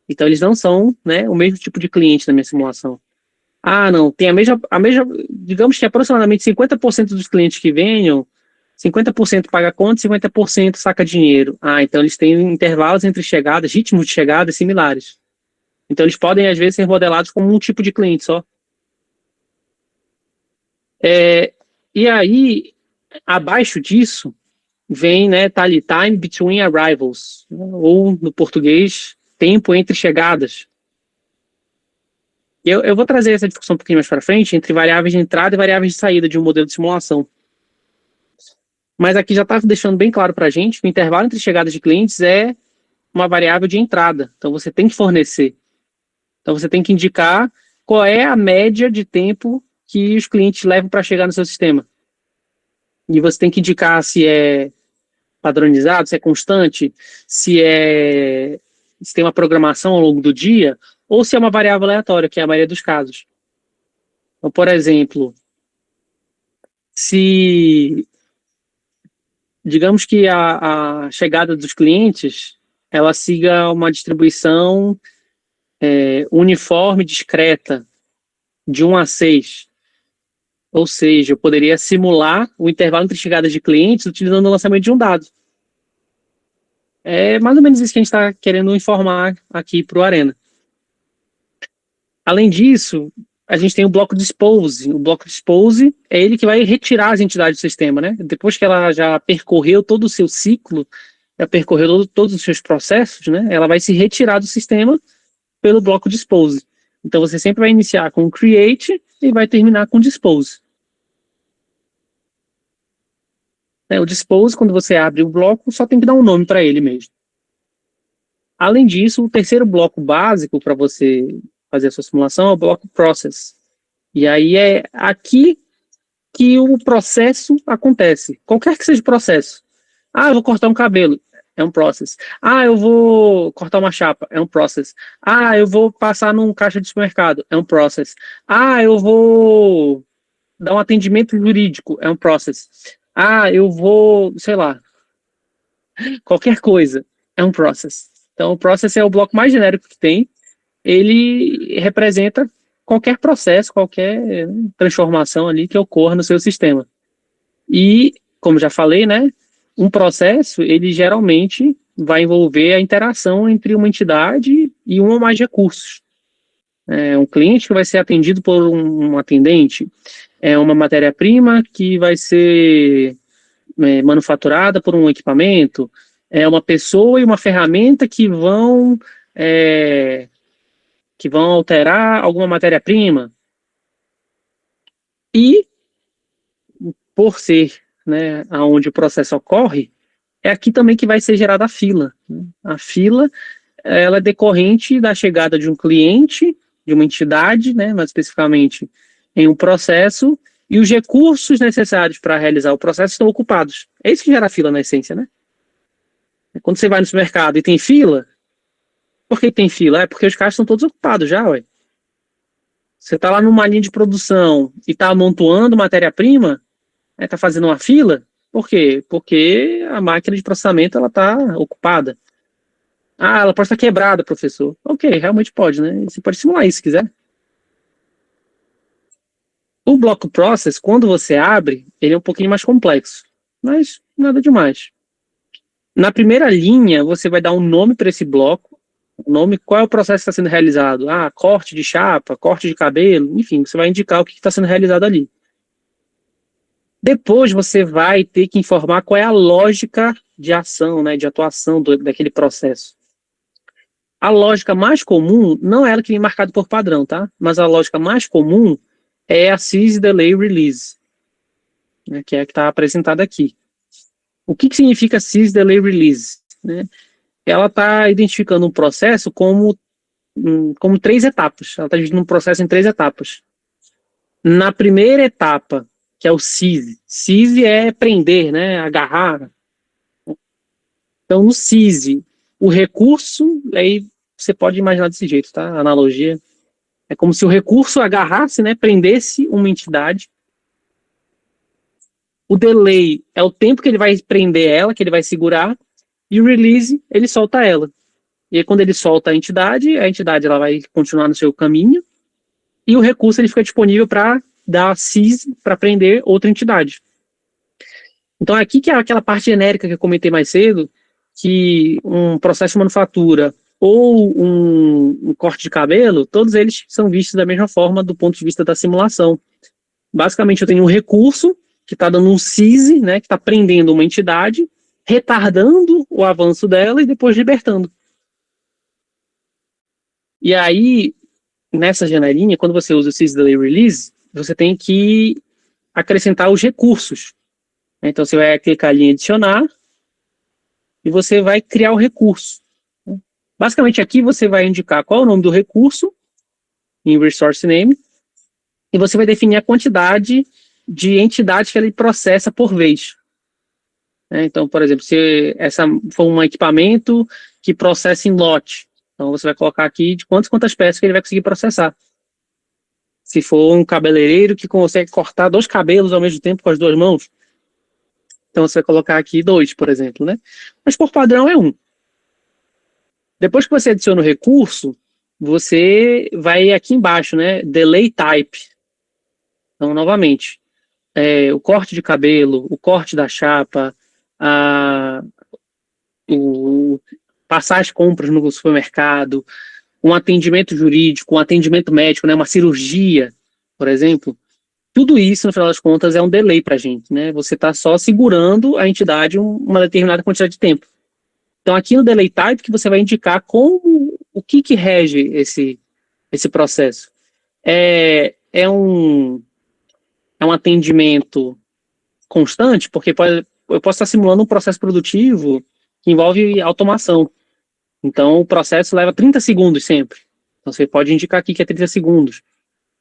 Então, eles não são, né, o mesmo tipo de cliente na minha simulação. Não, tem a mesma, digamos que aproximadamente 50% dos clientes que venham, 50% paga conta, 50% saca dinheiro. Então eles têm intervalos entre chegadas, ritmos de chegada similares. Então eles podem, às vezes, ser modelados como um tipo de cliente só. E aí, abaixo disso, vem, né, tá ali, time between arrivals, ou no português, tempo entre chegadas. Eu vou trazer essa discussão um pouquinho mais para frente entre variáveis de entrada e variáveis de saída de um modelo de simulação. Mas aqui já está deixando bem claro para a gente que o intervalo entre chegadas de clientes é uma variável de entrada. Então, você tem que fornecer. Então, você tem que indicar qual é a média de tempo que os clientes levam para chegar no seu sistema. E você tem que indicar se é padronizado, se é constante, se tem uma programação ao longo do dia, ou se é uma variável aleatória, que é a maioria dos casos. Então, por exemplo, se digamos que a chegada dos clientes ela siga uma distribuição uniforme, discreta, de 1 a 6. Ou seja, eu poderia simular o intervalo entre chegadas de clientes utilizando o lançamento de um dado. É mais ou menos isso que a gente está querendo informar aqui para o Arena. Além disso, a gente tem o bloco dispose. O bloco dispose é ele que vai retirar as entidades do sistema, né? Depois que ela já percorreu todo o seu ciclo, já percorreu todos os seus processos, né? Ela vai se retirar do sistema pelo bloco dispose. Então você sempre vai iniciar com create e vai terminar com dispose. O dispose, quando você abre o bloco, só tem que dar um nome para ele mesmo. Além disso, o terceiro bloco básico para você fazer a sua simulação é o bloco process. E aí é aqui que o processo acontece. Qualquer que seja o processo. Eu vou cortar um cabelo. É um process. Eu vou cortar uma chapa. É um process. Eu vou passar num caixa de supermercado. É um process. Eu vou dar um atendimento jurídico. É um process. Eu vou, sei lá, qualquer coisa. É um process. Então, o process é o bloco mais genérico que tem. Ele representa qualquer processo, qualquer transformação ali que ocorra no seu sistema. E, como já falei, né, um processo, ele geralmente vai envolver a interação entre uma entidade e um ou mais recursos. Um cliente que vai ser atendido por um atendente, uma matéria-prima que vai ser manufaturada por um equipamento, uma pessoa e uma ferramenta que vão alterar alguma matéria-prima. E, por ser, né, onde o processo ocorre, é aqui também que vai ser gerada a fila. A fila, ela é decorrente da chegada de um cliente, de uma entidade, né, mais especificamente em um processo, e os recursos necessários para realizar o processo estão ocupados. É isso que gera a fila na essência, né? Quando você vai no supermercado e tem fila, por que tem fila? É porque os caras estão todos ocupados já, ué. Você está lá numa linha de produção e está amontoando matéria-prima, está fazendo uma fila, por quê? Porque a máquina de processamento está ocupada. Ah, ela pode estar quebrada, professor. Ok, realmente pode, né? Você pode simular isso se quiser. O bloco process, quando você abre, ele é um pouquinho mais complexo, mas nada demais. Na primeira linha, você vai dar um nome para esse bloco, o nome, qual é o processo que está sendo realizado. Ah, corte de chapa, corte de cabelo, enfim, você vai indicar o que está sendo realizado ali. Depois você vai ter que informar qual é a lógica de ação, né, de atuação daquele processo. A lógica mais comum, não é ela que vem marcada por padrão, tá? Mas a lógica mais comum é a Seize Delay Release, né, que é a que está apresentada aqui. O que significa Seize Delay Release? Né? Ela está identificando um processo como 3 etapas. Ela está dividindo um processo em 3 etapas. Na primeira etapa, que é o seize é prender, né, agarrar. Então, no seize, o recurso, aí você pode imaginar desse jeito, tá? A analogia é como se o recurso agarrasse, né, prendesse uma entidade. O delay é o tempo que ele vai prender ela, que ele vai segurar, e o release, ele solta ela. E aí, quando ele solta a entidade ela vai continuar no seu caminho, e o recurso ele fica disponível para dar seize para prender outra entidade. Então, aqui que é aquela parte genérica que eu comentei mais cedo, que um processo de manufatura ou um corte de cabelo, todos eles são vistos da mesma forma do ponto de vista da simulação. Basicamente, eu tenho um recurso que está dando um seize, né, que está prendendo uma entidade, retardando o avanço dela e depois libertando. E aí, nessa janelinha, quando você usa o Seize Delay Release, você tem que acrescentar os recursos. Então, você vai clicar ali em adicionar e você vai criar o recurso. Basicamente, aqui você vai indicar qual é o nome do recurso, em Resource Name, e você vai definir a quantidade de entidades que ele processa por vez. Então, por exemplo, se essa for um equipamento que processa em lote, então você vai colocar aqui de quantas peças que ele vai conseguir processar. Se for um cabeleireiro que consegue cortar 2 cabelos ao mesmo tempo com as 2 mãos, então você vai colocar aqui 2, por exemplo, né? Mas por padrão é 1. Depois que você adiciona o recurso, você vai aqui embaixo, né? Delay Type. Então, novamente, o corte de cabelo, o corte da chapa, passar as compras no supermercado, um atendimento jurídico, um atendimento médico, né? Uma cirurgia, por exemplo. Tudo isso, no final das contas, é um delay para a gente, né? Você está só segurando a entidade uma determinada quantidade de tempo. Então, aqui no Delay Type, que você vai indicar o que rege esse processo. É um atendimento constante, porque eu posso estar simulando um processo produtivo que envolve automação. Então, o processo leva 30 segundos sempre. Então, você pode indicar aqui que é 30 segundos.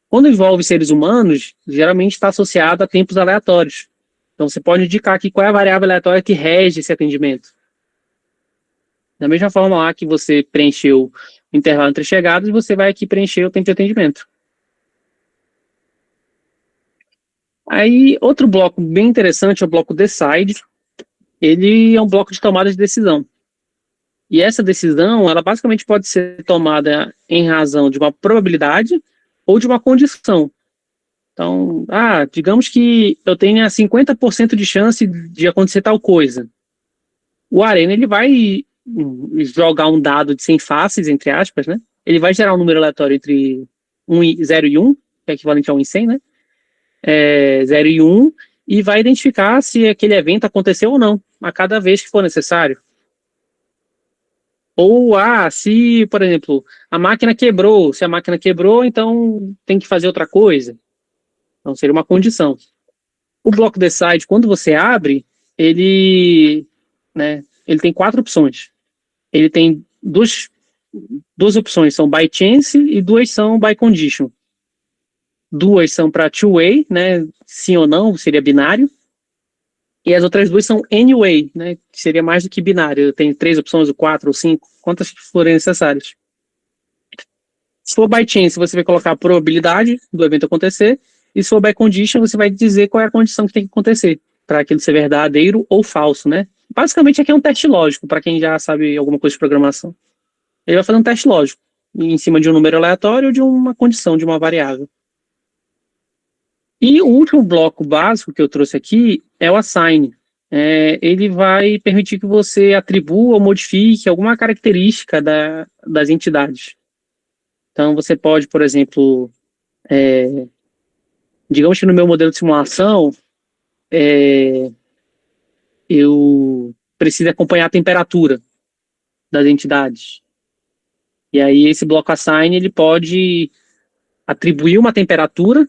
Quando envolve seres humanos, geralmente está associado a tempos aleatórios. Então, você pode indicar aqui qual é a variável aleatória que rege esse atendimento. Da mesma forma lá que você preencheu o intervalo entre chegadas, você vai aqui preencher o tempo de atendimento. Aí, outro bloco bem interessante é o bloco Decide. Ele é um bloco de tomada de decisão. E essa decisão, ela basicamente pode ser tomada em razão de uma probabilidade ou de uma condição. Então, digamos que eu tenha 50% de chance de acontecer tal coisa. O Arena, ele vai jogar um dado de 100 faces, entre aspas, né? Ele vai gerar um número aleatório entre 0 e 1, que é equivalente a 1 em 100, né? 0 e 1, e vai identificar se aquele evento aconteceu ou não, a cada vez que for necessário. Ou, se, por exemplo, a máquina quebrou, se a máquina quebrou, então tem que fazer outra coisa. Então, seria uma condição. O bloco decide, quando você abre, ele tem 4 opções. Ele tem duas opções, são by chance e 2 são by condition. 2 são para two-way, né, sim ou não, seria binário. E as outras 2 são anyway, né, que seria mais do que binário. Tem 3 opções, ou 4 ou 5, quantas forem necessárias. Se for by chance, você vai colocar a probabilidade do evento acontecer, e se for by condition, você vai dizer qual é a condição que tem que acontecer, para aquilo ser verdadeiro ou falso, né? Basicamente, aqui é um teste lógico, para quem já sabe alguma coisa de programação. Ele vai fazer um teste lógico, em cima de um número aleatório ou de uma condição, de uma variável. E o último bloco básico que eu trouxe aqui é o assign. Ele vai permitir que você atribua ou modifique alguma característica das entidades. Então, você pode, por exemplo, digamos que no meu modelo de simulação, eu preciso acompanhar a temperatura das entidades. E aí, esse bloco assign, ele pode atribuir uma temperatura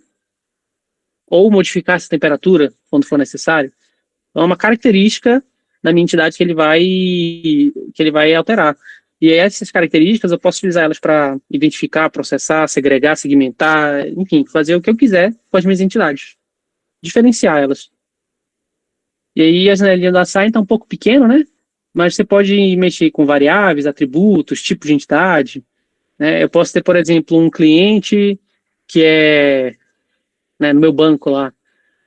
ou modificar essa temperatura quando for necessário. Então, é uma característica da minha entidade que ele vai alterar. E aí, essas características eu posso utilizar elas para identificar, processar, segregar, segmentar, enfim, fazer o que eu quiser com as minhas entidades. Diferenciar elas. E aí a janelinha do assign está um pouco pequena, né? Mas você pode mexer com variáveis, atributos, tipos de entidade. Né? Eu posso ter, por exemplo, um cliente que é, né, no meu banco lá,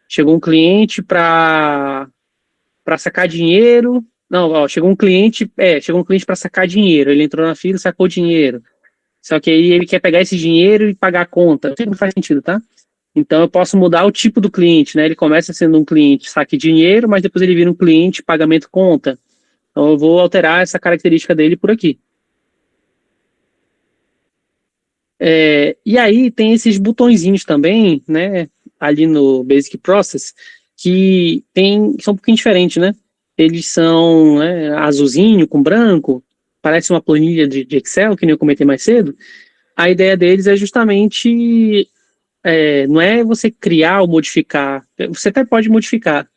chegou um cliente para sacar dinheiro. Não, ó, chegou um cliente para sacar dinheiro. Ele entrou na fila e sacou dinheiro. Só que aí ele quer pegar esse dinheiro e pagar a conta. Não faz sentido, tá? Então eu posso mudar o tipo do cliente, né? Ele começa sendo um cliente saque dinheiro, mas depois ele vira um cliente pagamento conta. Então eu vou alterar essa característica dele por aqui. E aí tem esses botõezinhos também, né? Ali no Basic Process, que são um pouquinho diferentes, né? Eles são, né, azulzinho com branco, parece uma planilha de Excel, que nem eu comentei mais cedo. A ideia deles é justamente não é você criar ou modificar, você até pode modificar,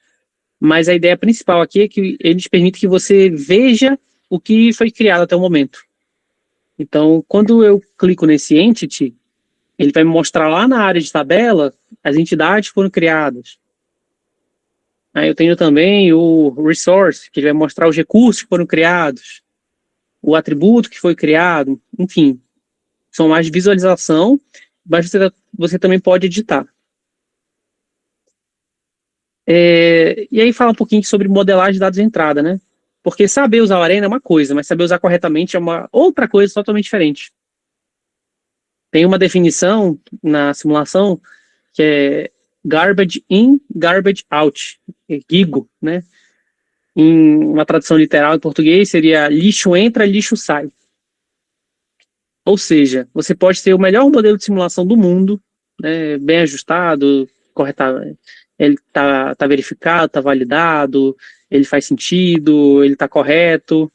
mas a ideia principal aqui é que eles permitem que você veja o que foi criado até o momento. Então, quando eu clico nesse Entity, ele vai me mostrar lá na área de tabela as entidades que foram criadas. Aí eu tenho também o Resource, que vai mostrar os recursos que foram criados, o atributo que foi criado, enfim, são mais de visualização, mas você também pode editar. E aí fala um pouquinho sobre modelagem de dados de entrada, né? Porque saber usar o Arena é uma coisa, mas saber usar corretamente é uma outra coisa totalmente diferente. Tem uma definição na simulação que é garbage in, garbage out, GIGO, né? Em uma tradução literal em português seria lixo entra, lixo sai. Ou seja, você pode ter o melhor modelo de simulação do mundo, né, bem ajustado, corretamente, ele tá verificado, tá validado, ele faz sentido, ele tá correto,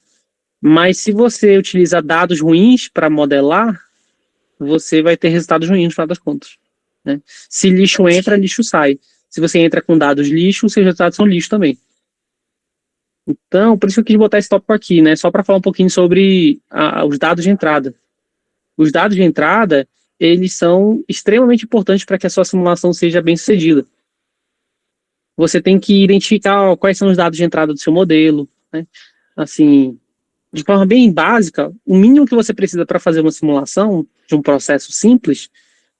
mas se você utiliza dados ruins para modelar, você vai ter resultados ruins no final das contas. Né? Se lixo entra, lixo sai. Se você entra com dados lixo, seus resultados são lixo também. Então, por isso que eu quis botar esse tópico aqui, né? Só para falar um pouquinho sobre os dados de entrada. Os dados de entrada, eles são extremamente importantes para que a sua simulação seja bem sucedida. Você tem que identificar quais são os dados de entrada do seu modelo, né? Assim, de forma bem básica, o mínimo que você precisa para fazer uma simulação de um processo simples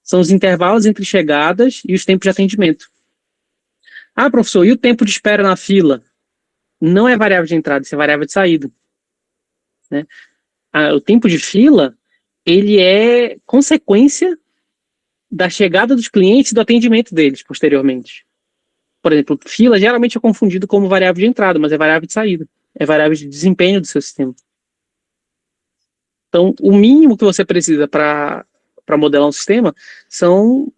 são os intervalos entre chegadas e os tempos de atendimento. Ah, professor, e o tempo de espera na fila? Não é variável de entrada, isso é variável de saída. Né? O tempo de fila, ele é consequência da chegada dos clientes e do atendimento deles posteriormente. Por exemplo, fila geralmente é confundido como variável de entrada, mas é variável de saída. É variável de desempenho do seu sistema. Então, o mínimo que você precisa para modelar um sistema são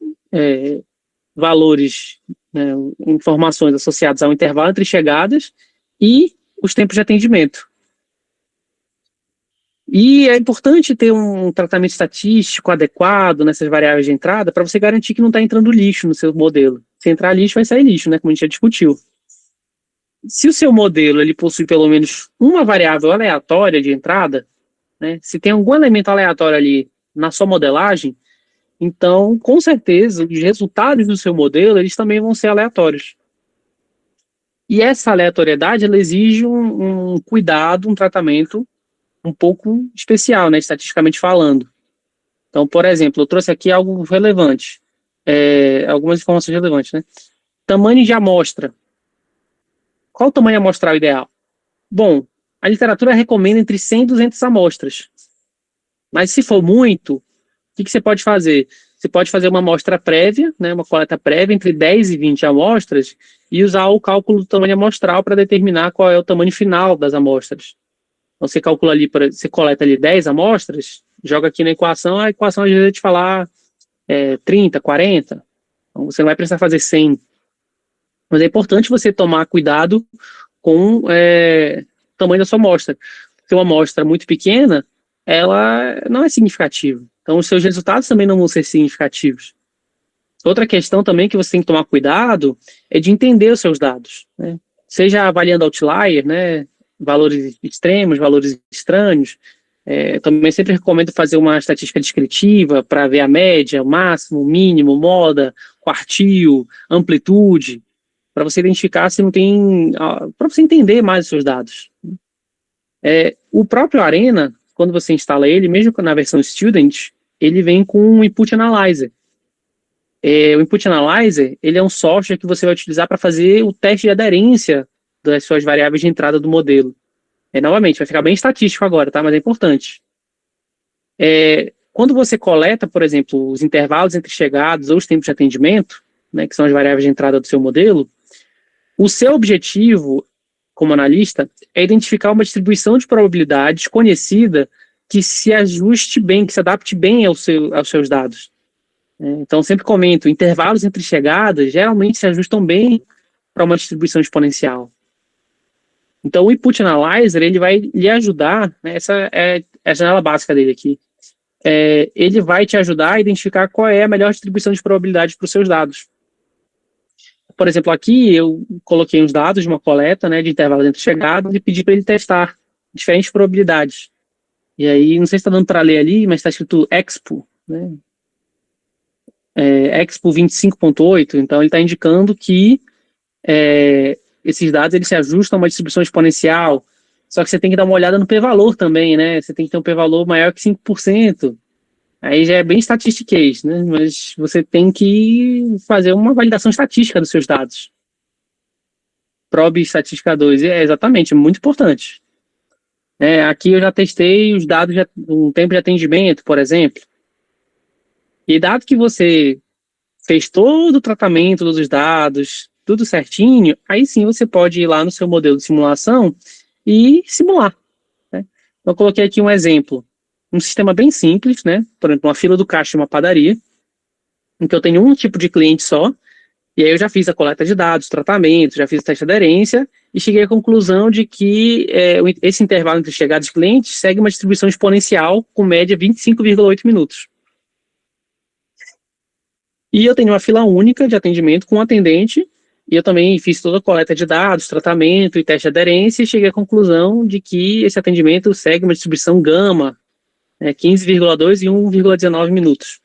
valores, né, informações associadas ao intervalo entre chegadas e os tempos de atendimento. E é importante ter um tratamento estatístico adequado nessas variáveis de entrada para você garantir que não está entrando lixo no seu modelo. Se entrar lixo, vai sair lixo, né? Como a gente já discutiu. Se o seu modelo ele possui pelo menos uma variável aleatória de entrada, né? Se tem algum elemento aleatório ali na sua modelagem, então, com certeza, os resultados do seu modelo eles também vão ser aleatórios. E essa aleatoriedade ela exige um cuidado, um tratamento um pouco especial, né, estatisticamente falando. Então, por exemplo, eu trouxe aqui algo relevante, algumas informações relevantes, né? Tamanho de amostra. Qual o tamanho amostral ideal? Bom, a literatura recomenda entre 100 e 200 amostras. Mas se for muito, o que você pode fazer? Você pode fazer uma amostra prévia, né, uma coleta prévia entre 10 e 20 amostras e usar o cálculo do tamanho amostral para determinar qual é o tamanho final das amostras. Então, você calcula ali, você coleta ali 10 amostras, joga aqui na equação, a equação às vezes vai te falar 30, 40, então você não vai precisar fazer 100. Mas é importante você tomar cuidado com o tamanho da sua amostra. Se uma amostra muito pequena, ela não é significativa. Então, os seus resultados também não vão ser significativos. Outra questão também que você tem que tomar cuidado é de entender os seus dados, né? Seja avaliando outlier, né? Valores extremos, valores estranhos. Também sempre recomendo fazer uma estatística descritiva para ver a média, o máximo, o mínimo, moda, quartil, amplitude, para você identificar se não tem, para você entender mais os seus dados. O próprio Arena, quando você instala ele, mesmo na versão Student, ele vem com um Input Analyzer. O Input Analyzer, ele é um software que você vai utilizar para fazer o teste de aderência das suas variáveis de entrada do modelo. Novamente, vai ficar bem estatístico agora, tá? Mas é importante. Quando você coleta, por exemplo, os intervalos entre chegados ou os tempos de atendimento, né, que são as variáveis de entrada do seu modelo, o seu objetivo, como analista, é identificar uma distribuição de probabilidades conhecida que se ajuste bem, que se adapte bem aos seus dados. Então, sempre comento, intervalos entre chegadas geralmente se ajustam bem para uma distribuição exponencial. Então, o Input Analyzer, ele vai lhe ajudar, né, essa é a janela básica dele aqui, ele vai te ajudar a identificar qual é a melhor distribuição de probabilidades para os seus dados. Por exemplo, aqui eu coloquei os dados de uma coleta, né, de intervalos entre chegadas e pedi para ele testar diferentes probabilidades. E aí, não sei se está dando para ler ali, mas está escrito Expo, né? Expo 25.8, então ele está indicando que esses dados eles se ajustam a uma distribuição exponencial, só que você tem que dar uma olhada no p-valor também, né? Você tem que ter um p-valor maior que 5%. Aí já é bem statistiquês, né? Mas você tem que fazer uma validação estatística dos seus dados. Probe estatística 2, exatamente, muito importante. Aqui eu já testei os dados de um tempo de atendimento, por exemplo. E dado que você fez todo o tratamento dos dados, tudo certinho, aí sim você pode ir lá no seu modelo de simulação e simular, né? Eu coloquei aqui um exemplo. Um sistema bem simples, né? Por exemplo, uma fila do caixa de uma padaria, em que eu tenho um tipo de cliente só, e aí eu já fiz a coleta de dados, tratamento, já fiz o teste de aderência, e cheguei à conclusão de que esse intervalo entre chegadas de clientes segue uma distribuição exponencial com média 25,8 minutos. E eu tenho uma fila única de atendimento com um atendente, e eu também fiz toda a coleta de dados, tratamento e teste de aderência, e cheguei à conclusão de que esse atendimento segue uma distribuição gama, 15,2 e 1,19 minutos.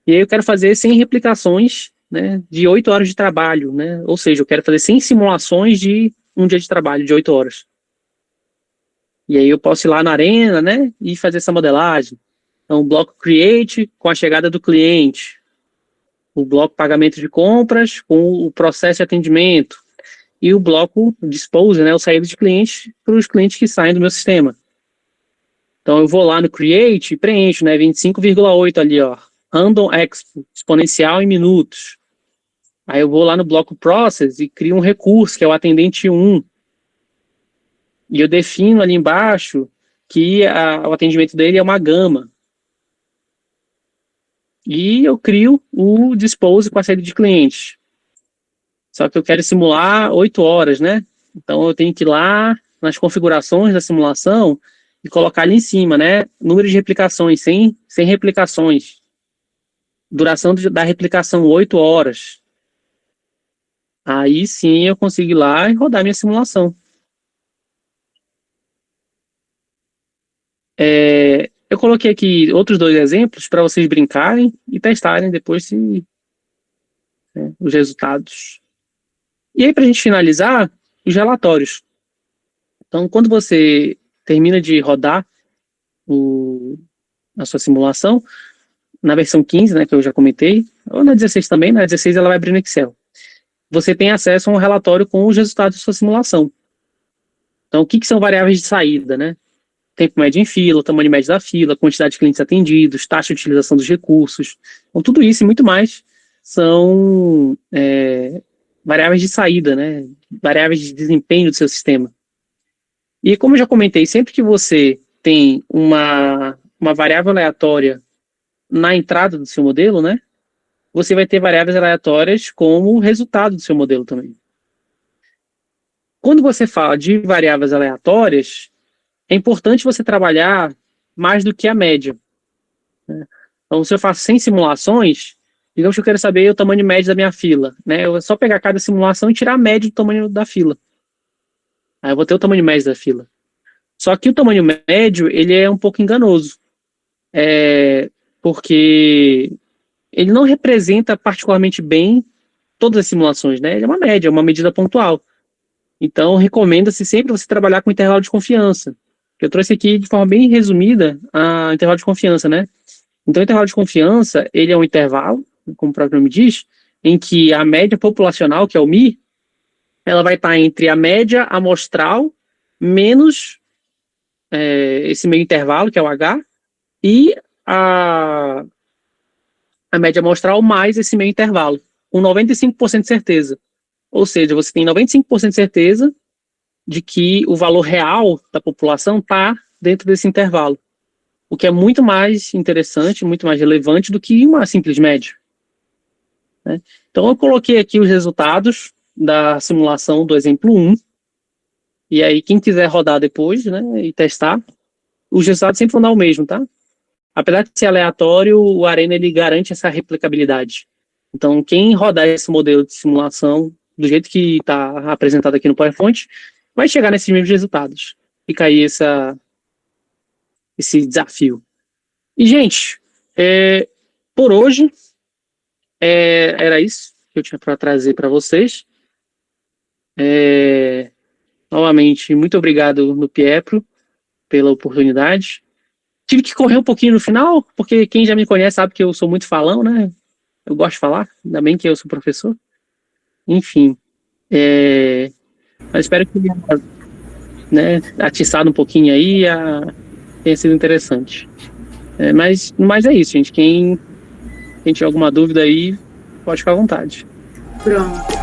E aí eu quero fazer 100 replicações, né, de 8 horas de trabalho, né? Ou seja, eu quero fazer 100 simulações de um dia de trabalho de 8 horas. E aí eu posso ir lá na Arena, né, e fazer essa modelagem. Então, o bloco Create com a chegada do cliente, o bloco Pagamento de compras com o processo de atendimento, e o bloco Dispose, né, o saída de clientes para os clientes que saem do meu sistema. Então, eu vou lá no Create e preencho, né, 25,8 ali, ó, Random Expo, exponencial em minutos. Aí eu vou lá no bloco Process e crio um recurso, que é o atendente 1. E eu defino ali embaixo que o atendimento dele é uma gama. E eu crio o Dispose com a saída de cliente. Só que eu quero simular 8 horas, né? Então eu tenho que ir lá nas configurações da simulação e colocar ali em cima, né? Número de replicações, 100 replicações. Duração da replicação, 8 horas. Aí sim eu consigo ir lá e rodar minha simulação. Eu coloquei aqui outros 2 exemplos para vocês brincarem e testarem depois os resultados. E aí, para a gente finalizar, os relatórios. Então, quando você termina de rodar a sua simulação, na versão 15, né, que eu já comentei, ou na 16 também, na 16 ela vai abrir no Excel. Você tem acesso a um relatório com os resultados da sua simulação. Então, o que são variáveis de saída, né? Tempo médio em fila, tamanho médio da fila, quantidade de clientes atendidos, taxa de utilização dos recursos. Então, tudo isso e muito mais são variáveis de saída, né? Variáveis de desempenho do seu sistema. E como eu já comentei, sempre que você tem uma variável aleatória na entrada do seu modelo, né? Você vai ter variáveis aleatórias como resultado do seu modelo também. Quando você fala de variáveis aleatórias, é importante você trabalhar mais do que a média, né? Então, se eu faço 100 simulações, digamos que eu quero saber o tamanho médio da minha fila, né? Eu vou só pegar cada simulação e tirar a média do tamanho da fila. Aí eu vou ter o tamanho médio da fila. Só que o tamanho médio, ele é um pouco enganoso. Porque ele não representa particularmente bem todas as simulações, né? Ele é uma média, uma medida pontual. Então, recomenda-se sempre você trabalhar com intervalo de confiança. Eu trouxe aqui de forma bem resumida a intervalo de confiança, né? Então, o intervalo de confiança, ele é um intervalo, como o próprio nome diz, em que a média populacional, que é o MI, ela vai estar entre a média amostral menos esse meio intervalo, que é o H, e a média amostral mais esse meio intervalo, com 95% de certeza. Ou seja, você tem 95% de certeza de que o valor real da população está dentro desse intervalo, o que é muito mais interessante, muito mais relevante do que uma simples média, né? Então, eu coloquei aqui os resultados da simulação do exemplo 1, e aí quem quiser rodar depois, né, e testar, os resultados sempre vão dar o mesmo, tá? Apesar de ser aleatório, o Arena ele garante essa replicabilidade. Então, quem rodar esse modelo de simulação do jeito que está apresentado aqui no PowerPoint, vai chegar nesses mesmos resultados. Fica aí esse desafio. E, gente, por hoje, era isso que eu tinha para trazer para vocês. Novamente, muito obrigado no Pietro pela oportunidade. Tive que correr um pouquinho no final, porque quem já me conhece sabe que eu sou muito falão, né? Eu gosto de falar, ainda bem que eu sou professor. Enfim, mas espero que tenha atiçado um pouquinho aí, tenha sido interessante. Mas é isso, gente. Quem tiver alguma dúvida aí, pode ficar à vontade. Pronto.